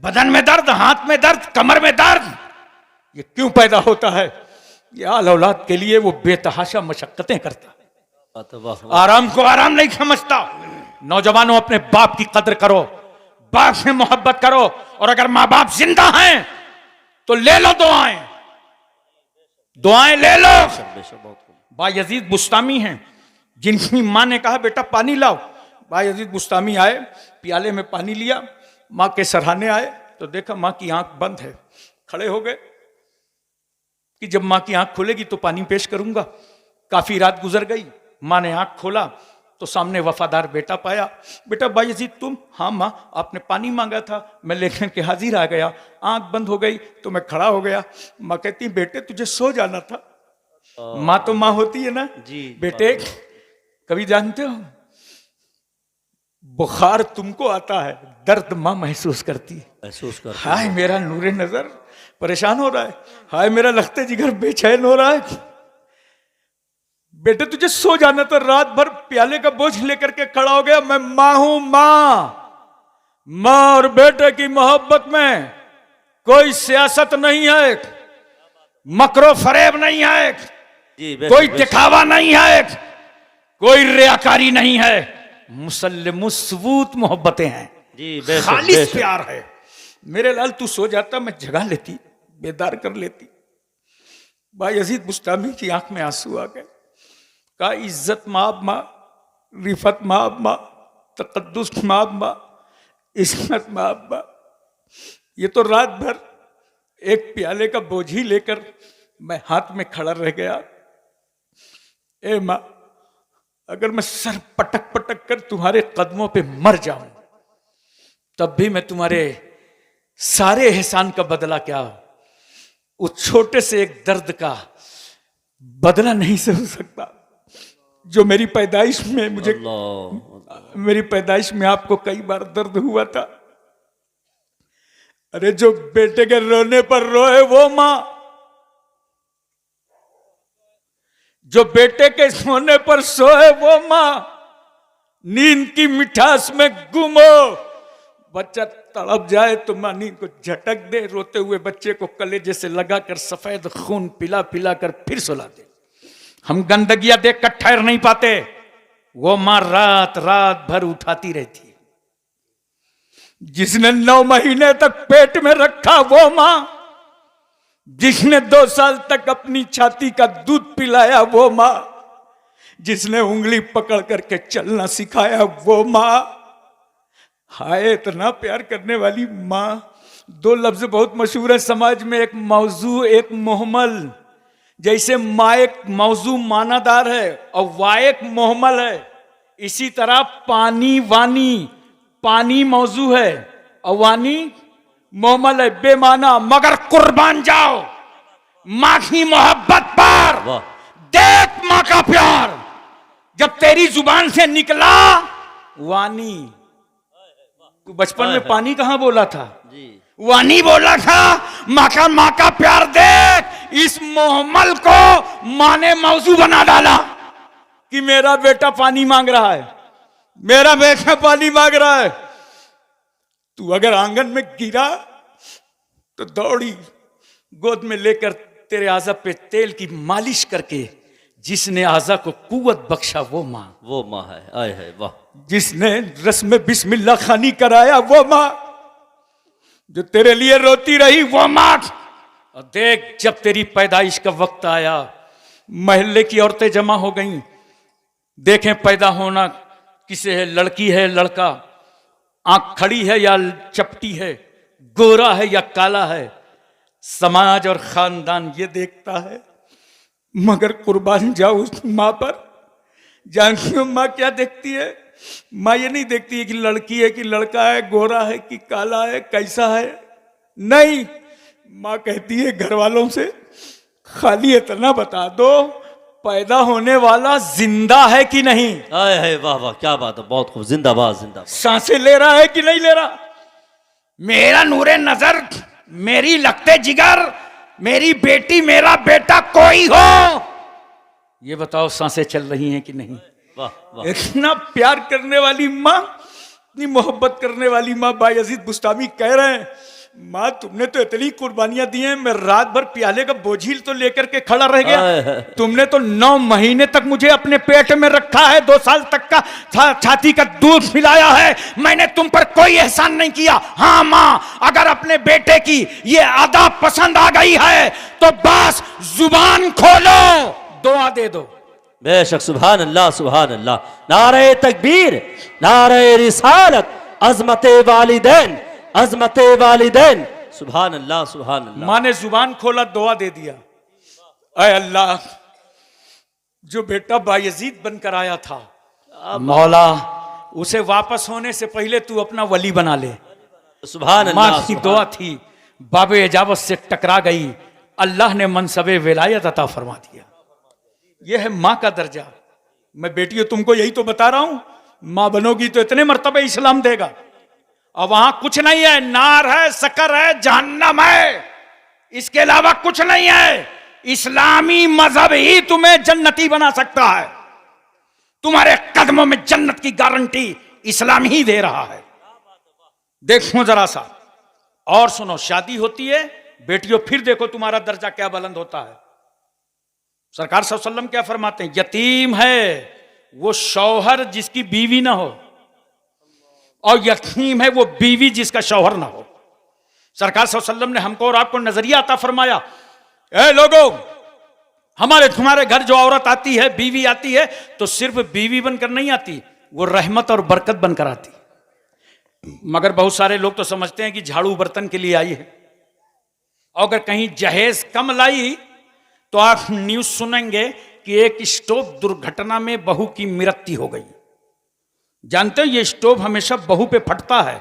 बदन में दर्द, हाथ में दर्द, कमर में दर्द। ये क्यों पैदा होता है? ये आल औलाद के लिए वो बेतहाशा मशक्कतें करता है। आराम को आराम नहीं समझता। नौजवानों, अपने बाप की कदर करो, बाप से मोहब्बत करो। और अगर माँ बाप जिंदा हैं तो ले लो दुआएं, दुआएं ले लो। बायजीद बुस्तामी हैं जिनकी मां ने कहा बेटा पानी लाओ। बायजीद बुस्तामी आए, प्याले में पानी लिया, मां के सराहने आए तो देखा मां की आंख बंद है। खड़े हो गए कि जब मां की आंख खुलेगी तो पानी पेश करूंगा। काफी रात गुजर गई, मां ने आंख खोला तो सामने वफादार बेटा पाया। बेटा बायजीद तुम? हाँ मां, आपने पानी मांगा था, मैं लेकर के हाजिर आ गया। आंख बंद हो गई तो मैं खड़ा हो गया। मां कहती बेटे तुझे सो जाना था। मां तो मां होती है ना जी। बेटे, कभी जानते हो बुखार तुमको आता है, दर्द मां महसूस करती है। महसूस कर। हाय मेरा नूरे नजर परेशान हो रहा है, हाय मेरा लखते जिगर बेचैन हो रहा है। बेटे तुझे सो जाना था। रात भर प्याले का बोझ लेकर के खड़ा हो गया। मैं मां हूं, मां और बेटे की मोहब्बत में कोई सियासत नहीं है, मकरो फरेब नहीं है जी, कोई दिखावा नहीं है, कोई रियाकारी नहीं है। मुसल्लिम सबूत मोहब्बतें हैं जी, खालिस प्यार है। मेरे लाल तू सो जाता, मैं जगा लेती, बेदार कर लेती। बायजीद बुस्तामी की आंख में आंसू आ गए। का इज्जत माब मां, रिफत माब मां, तकद्दुस माब मां, इस्मत माब मां। ये तो रात भर एक प्याले का बोझ ही लेकर मैं हाथ में खड़ा रह गया। ए मां, अगर मैं सर पटक पटक कर तुम्हारे कदमों पे मर जाऊं तब भी मैं तुम्हारे सारे एहसान का बदला क्या, उस छोटे से एक दर्द का बदला नहीं सह सकता जो मेरी पैदाइश में मुझे, मेरी पैदाइश में आपको कई बार दर्द हुआ था। अरे जो बेटे के रोने पर रोए वो मां, जो बेटे के सोने पर सोए वो मां, नींद की मिठास में गुम हो। बच्चा तड़प जाए तो मां नींद को झटक दे, रोते हुए बच्चे को कलेजे से लगाकर सफेद खून पिला पिला कर फिर सुला दे। हम गंदगियां देख कर ठहर नहीं पाते। वो मां रात रात भर उठाती रहती है। जिसने 9 महीने तक पेट में रखा वो मां, जिसने 2 साल तक अपनी छाती का दूध पिलाया वो मां, जिसने उंगली पकड़ करके चलना सिखाया वो मां, हाय इतना प्यार करने वाली माँ। दो लफ्ज बहुत मशहूर है समाज में, एक मौजू एक मोहमल। जैसे माँ एक मौजू मानादार है और वाह एक मोहमल है, इसी तरह पानी वानी, पानी मौजू है और वानी मोहमल है, बेमाना। मगर कुर्बान जाओ माँ की मोहब्बत पर। वाह देख माँ का प्यार जब तेरी जुबान से निकला वानी। तू बचपन में पानी कहां बोला था? जी वानी बोला था। माँ का प्यार देख, इस मोहम्मल को माँ ने मौजू बना डाला कि मेरा बेटा पानी मांग रहा है, मेरा बेटा पानी मांग रहा है। तू अगर आंगन में गिरा तो दौड़ी गोद में लेकर तेरे आजा पे तेल की मालिश करके, जिसने आजा को कुव्वत बख्शा वो माँ है। आए है वाह। जिसने रस्म में बिस्मिल्लाह खानी कराया वो माँ, जो तेरे लिए रोती रही वो माँ। और देख जब तेरी पैदाइश का वक्त आया, महल्ले की औरतें जमा हो गईं, देखें पैदा होना किसे है, लड़की है लड़का, आंख खड़ी है या चपटी है, गोरा है या काला है, समाज और खानदान ये देखता है। मगर कुर्बान जाओ उस माँ पर। जानती हो माँ क्या देखती है? माँ ये नहीं देखती है कि लड़की है कि लड़का है, गोरा है कि काला है, कैसा है। नहीं, माँ कहती है घर वालों से खाली इतना बता दो पैदा होने वाला जिंदा है कि नहीं। आए है वाह वाह, क्या बात है, बहुत खूब। जिंदाबाद जिंदाबाद। सांसें ले रहा है कि नहीं ले रहा? मेरा नूरे नजर, मेरी लगते जिगर, मेरी बेटी मेरा बेटा कोई हो, ये बताओ सांसें चल रही हैं कि नहीं? वाह वाह। इतना प्यार करने वाली माँ, इतनी मोहब्बत करने वाली माँ। बायजीद बुस्तामी कह रहे हैं, माँ तुमने तो इतनी कुर्बानियां दी हैं, मैं रात भर प्याले का बोझिल तो लेकर के खड़ा रह गया। तुमने तो 9 महीने तक मुझे अपने पेट में रखा है, 2 साल तक का छाती का दूध पिलाया है, मैंने तुम पर कोई एहसान नहीं किया। हाँ माँ, अगर अपने बेटे की ये अदा पसंद आ गई है तो बस जुबान खोलो, दुआ दे दो। बेशक, सुभान अल्लाह सुभान अल्लाह। नारे तकबीर, नारे रिसालत, अजमते वालिदैन, अजमते वालिदैन। सुभान अल्लाह सुभान अल्लाह। माँ ने जुबान खोला, दुआ दे दिया। ऐ अल्लाह, जो बेटा बायजीद बनकर आया था, मौला उसे वापस होने से पहले तू अपना वली बना ले। सुभान अल्लाह। माँ की दुआ थी, बाबे इजाबत से टकरा गई, अल्लाह ने मनसबे विलायत अता फरमा दिया। यह है माँ का दर्जा। मैं बेटियों तुमको यही तो बता रहा हूं, माँ बनोगी तो इतने मर्तबे इस्लाम देगा। और वहां कुछ नहीं है, नार है, शकर है, जहन्नम है, इसके अलावा कुछ नहीं है। इस्लामी मजहब ही तुम्हें जन्नती बना सकता है। तुम्हारे कदमों में जन्नत की गारंटी इस्लाम ही दे रहा है। देखो जरा सा और सुनो, शादी होती है बेटियों, फिर देखो तुम्हारा दर्जा क्या बुलंद होता है। सरकार सल्लल्लाहु अलैहि वसल्लम क्या फरमाते हैं? यतीम है वो शौहर जिसकी बीवी ना हो, और यतीम है वो बीवी जिसका शौहर ना हो। सरकार सल्लल्लाहु अलैहि वसल्लम ने हमको और आपको नजरिया अता फरमाया, ए लोगों, हमारे तुम्हारे घर जो औरत आती है, बीवी आती है, तो सिर्फ बीवी बनकर नहीं आती, वो रहमत और बरकत बनकर आती। मगर बहुत सारे लोग तो समझते हैं कि झाड़ू बर्तन के लिए आई है। और अगर कहीं जहेज कम लाई तो आप न्यूज सुनेंगे कि एक स्टोव दुर्घटना में बहू की मृत्यु हो गई। जानते हो ये स्टोव हमेशा बहू पे फटता है,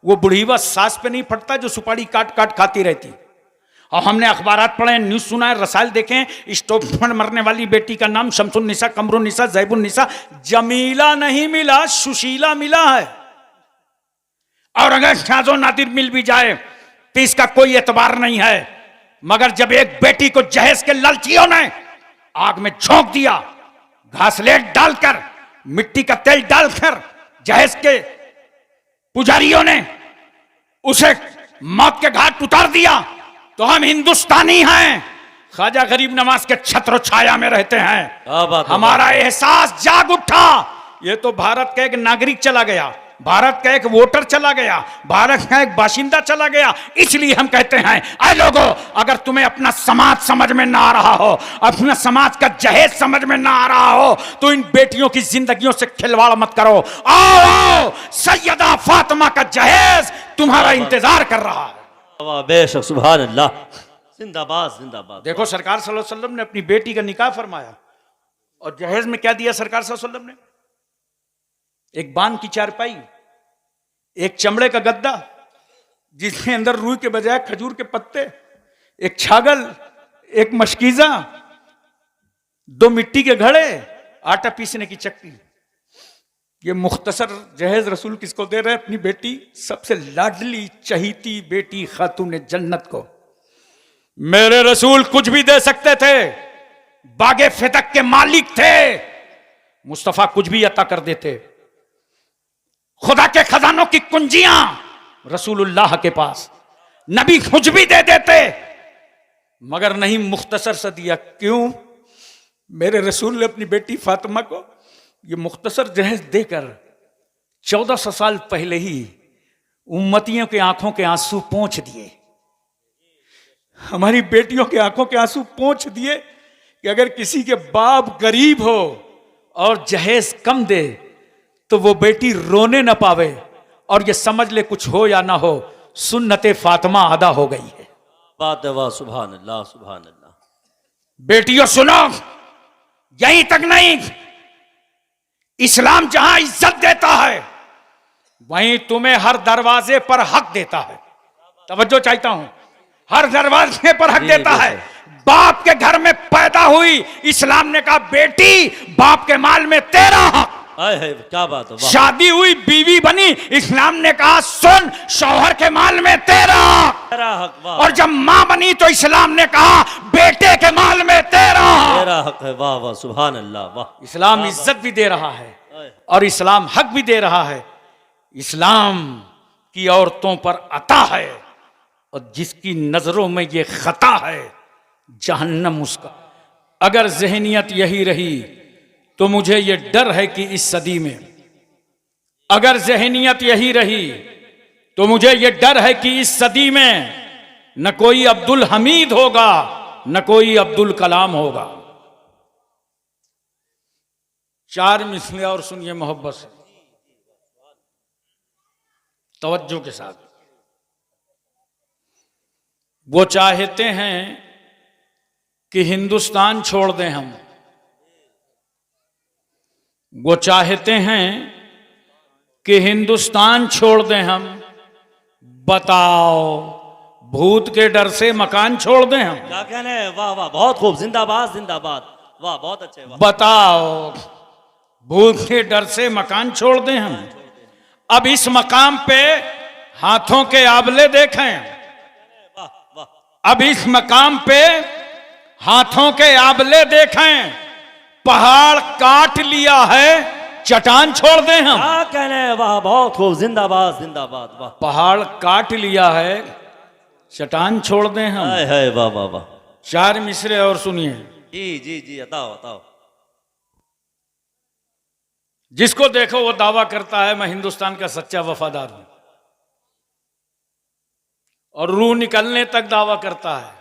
वो बुढ़ीवा सास पे नहीं फटता जो सुपारी काट काट खाती रहती। और हमने अखबारात पढ़े, न्यूज सुना है, रसायल देखें, स्टोव पर मरने वाली बेटी का नाम शमसुन्निसा, कमरुन्निसा, जैबुन्निसा, जमीला नहीं मिला, सुशीला मिला है। और अगर शाजो नादिर मिल भी जाए तो इसका कोई एतबार नहीं है। मगर जब एक बेटी को जहेज के लालचियों ने आग में झोंक दिया, घासलेट डालकर, मिट्टी का तेल डालकर, जहेज के पुजारियों ने उसे मौत के घाट उतार दिया, तो हम हिंदुस्तानी हैं, ख्वाजा गरीब नवाज के छत्र छाया में रहते हैं। हमारा एहसास जाग उठा। ये तो भारत का एक नागरिक चला गया, भारत का एक वोटर चला गया, भारत का एक बाशिंदा चला गया। इसलिए हम कहते हैं, ऐ लोगों, अगर तुम्हें अपना समाज समझ में ना आ रहा हो, अपना समाज का जहेज समझ में ना आ रहा हो, तो इन बेटियों की जिंदगियों से खिलवाड़ मत करो। आओ आओ, सैयदा फातिमा का जहेज तुम्हारा इंतजार कर रहा है। वाह बेशक, सुभान अल्लाह, जिंदाबाद जिंदाबाद। देखो, सरकार सल्लल्लाहु अलैहि वसल्लम ने अपनी बेटी का निकाह फरमाया, और जहेज में क्या दिया सरकार सल्लल्लाहु अलैहि वसल्लम ने? एक बान की चारपाई, एक चमड़े का गद्दा जिसके अंदर रूई के बजाय खजूर के पत्ते, एक छागल, एक मशकीजा, 2 मिट्टी के घड़े, आटा पीसने की चक्की। ये मुख्तसर जहेज रसूल किसको दे रहे हैं? अपनी बेटी, सबसे लाडली चहीती बेटी खातून जन्नत को। मेरे रसूल कुछ भी दे सकते थे, बागे फितक के मालिक थे, मुस्तफा कुछ भी अता कर देते। खुदा के खजानों की कुंजियां रसूलुल्लाह के पास, नबी कुछ भी दे देते, मगर नहीं मुख्तसर से दिया। क्यों? मेरे रसूल ने अपनी बेटी फातिमा को ये मुख्तसर जहेज देकर 1400 साल पहले ही उम्मतियों के आंखों के आंसू पोंछ दिए। हमारी बेटियों के आंखों के आंसू पोंछ दिए कि अगर किसी के बाप गरीब हो और जहेज कम दे तो वो बेटी रोने ना पावे, और ये समझ ले कुछ हो या ना हो, सुन्नते फातिमा अदा हो गई है। बात है, वाह सुभान अल्लाह, सुभान अल्लाह। बेटियों सुनो, यहीं तक नहीं, इस्लाम जहां इज्जत देता है वहीं तुम्हें हर दरवाजे पर हक देता है। तवज्जो चाहता हूं, हर दरवाजे पर हक देता है। बाप के घर में पैदा हुई, इस्लाम ने कहा बेटी बाप के माल में तेरा हक। है, क्या बात है, वाह। शादी हुई, बीवी बनी, इस्लाम ने कहा सुन, शौहर के माल में तेरा हक, वाह। और जब मां बनी तो इस्लाम ने कहा बेटे के माल में तेरा हक है, वाह वाह, सुभान अल्लाह, वाह। इस्लाम इज्जत भी दे रहा है और इस्लाम हक भी दे रहा है। इस्लाम की औरतों पर अता है, और जिसकी नजरों में ये खता है जहन्नम उसका। अगर ज़हनियत यही रही तो मुझे ये डर है कि इस सदी में, अगर ज़हनियत यही रही तो मुझे ये डर है कि इस सदी में न कोई अब्दुल हमीद होगा, न कोई अब्दुल कलाम होगा। 4 मिसलें और सुनिए मोहब्बत से, तवज्जो के साथ। वो चाहते हैं कि हिंदुस्तान छोड़ दें हम, वो चाहते हैं कि हिंदुस्तान छोड़ दें हम। बताओ, भूत के डर से मकान छोड़ दें हम? क्या कहने, वाह वाह, बहुत खूब, जिंदाबाद जिंदाबाद, वाह, बहुत अच्छे, वाह। बताओ, भूत के डर से मकान छोड़ दें हम? अब इस मकाम पे हाथों के आबले देखें, वाह वाह। अब इस मकाम पे हाथों के आबले देखें। पहाड़ काट लिया है, चट्टान छोड़ दें हम? क्या कहने, वाह, बहुत खूब, जिंदाबाद जिंदाबाद, वाह। पहाड़ काट लिया है, चट्टान छोड़ दें हम? है, वाह वाह वाह। 4 मिसरे और सुनिए। जी जी जी, बताओ बताओ। जिसको देखो वो दावा करता है मैं हिंदुस्तान का सच्चा वफादार हूं, और रूह निकलने तक दावा करता है,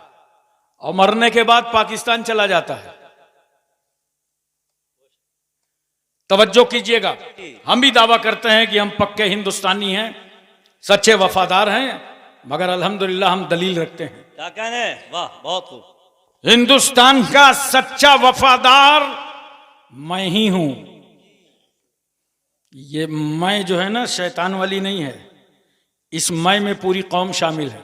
और मरने के बाद पाकिस्तान चला जाता है। तवज्जो कीजिएगा, हम भी दावा करते हैं कि हम पक्के हिंदुस्तानी हैं, सच्चे वफादार हैं, मगर अल्हम्दुलिल्लाह हम दलील रखते हैं। क्या कहने, वाह, बहुत खूब। हिंदुस्तान का सच्चा वफादार मैं ही हूं। ये मैं जो है ना, शैतान वाली नहीं है, इस मैं में पूरी कौम शामिल है।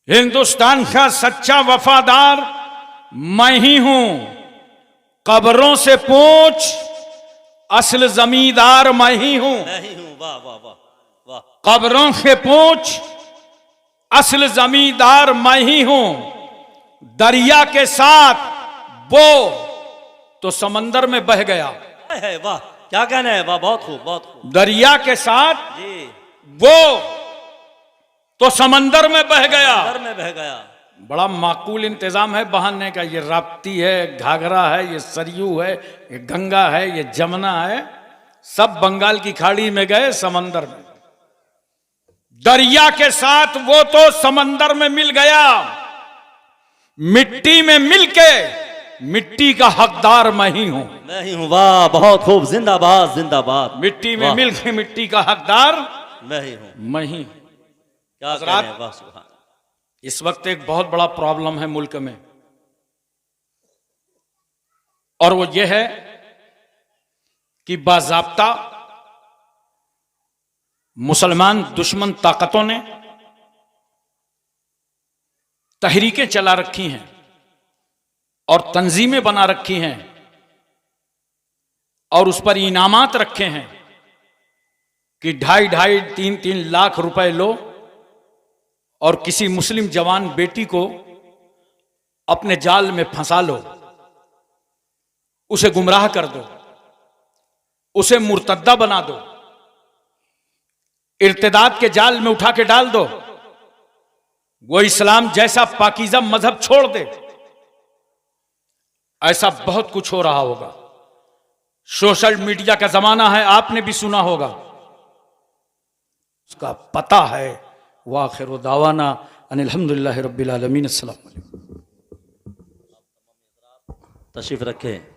हिंदुस्तान का सच्चा वफादार मैं ही हूं। कब्रों से पूछ, असल जमींदार मैं ही हूं। मैं ही हूं, वाह वाह वाह वाह। कब्रों से पूछ, असल जमींदार मैं ही हूं। दरिया के साथ वो तो समंदर में बह गया। है, वाह, क्या कहना है, वाह, बहुत खूब, बहुत खूब। दरिया के साथ जी, वो तो समंदर में बह गया। अंदर में बह गया। बड़ा माकूल इंतजाम है बहाने का। ये राप्ती है, घाघरा है, ये सरयू है, ये गंगा है, ये जमुना है, सब बंगाल की खाड़ी में गए, समंदर में, दरिया के साथ वो तो समंदर में मिल गया, मिट्टी में मिलके मिट्टी का हकदार मैं ही हूं। मैं ही हूं। वाह, बहुत खूब, जिंदाबाद जिंदाबाद। मिट्टी में वाह, मिल के मिट्टी का हकदार मैं ही हूं। मैं ही। क्या कह हजरात, रहे हैं, वाह सुभान। इस वक्त एक बहुत बड़ा प्रॉब्लम है मुल्क में, और वो ये है कि बाज़ाब्ता मुसलमान दुश्मन ताकतों ने तहरीकें चला रखी हैं और तंजीमें बना रखी हैं और उस पर इनामात रखे हैं कि 2.5 3 लाख रुपए लो और किसी मुस्लिम जवान बेटी को अपने जाल में फंसा लो, उसे गुमराह कर दो, उसे मुर्तद्दा बना दो, इर्तिदाद के जाल में उठा के डाल दो, वो इस्लाम जैसा पाकीज़ा मजहब छोड़ दे। ऐसा बहुत कुछ हो रहा होगा। सोशल मीडिया का जमाना है, आपने भी सुना होगा, उसका पता है। वाखिर दावाना अनिल हम्दुलिल्लाहि रब्बिल आलमीन। अस्सलाम वालेकुम। तशरीफ रखें।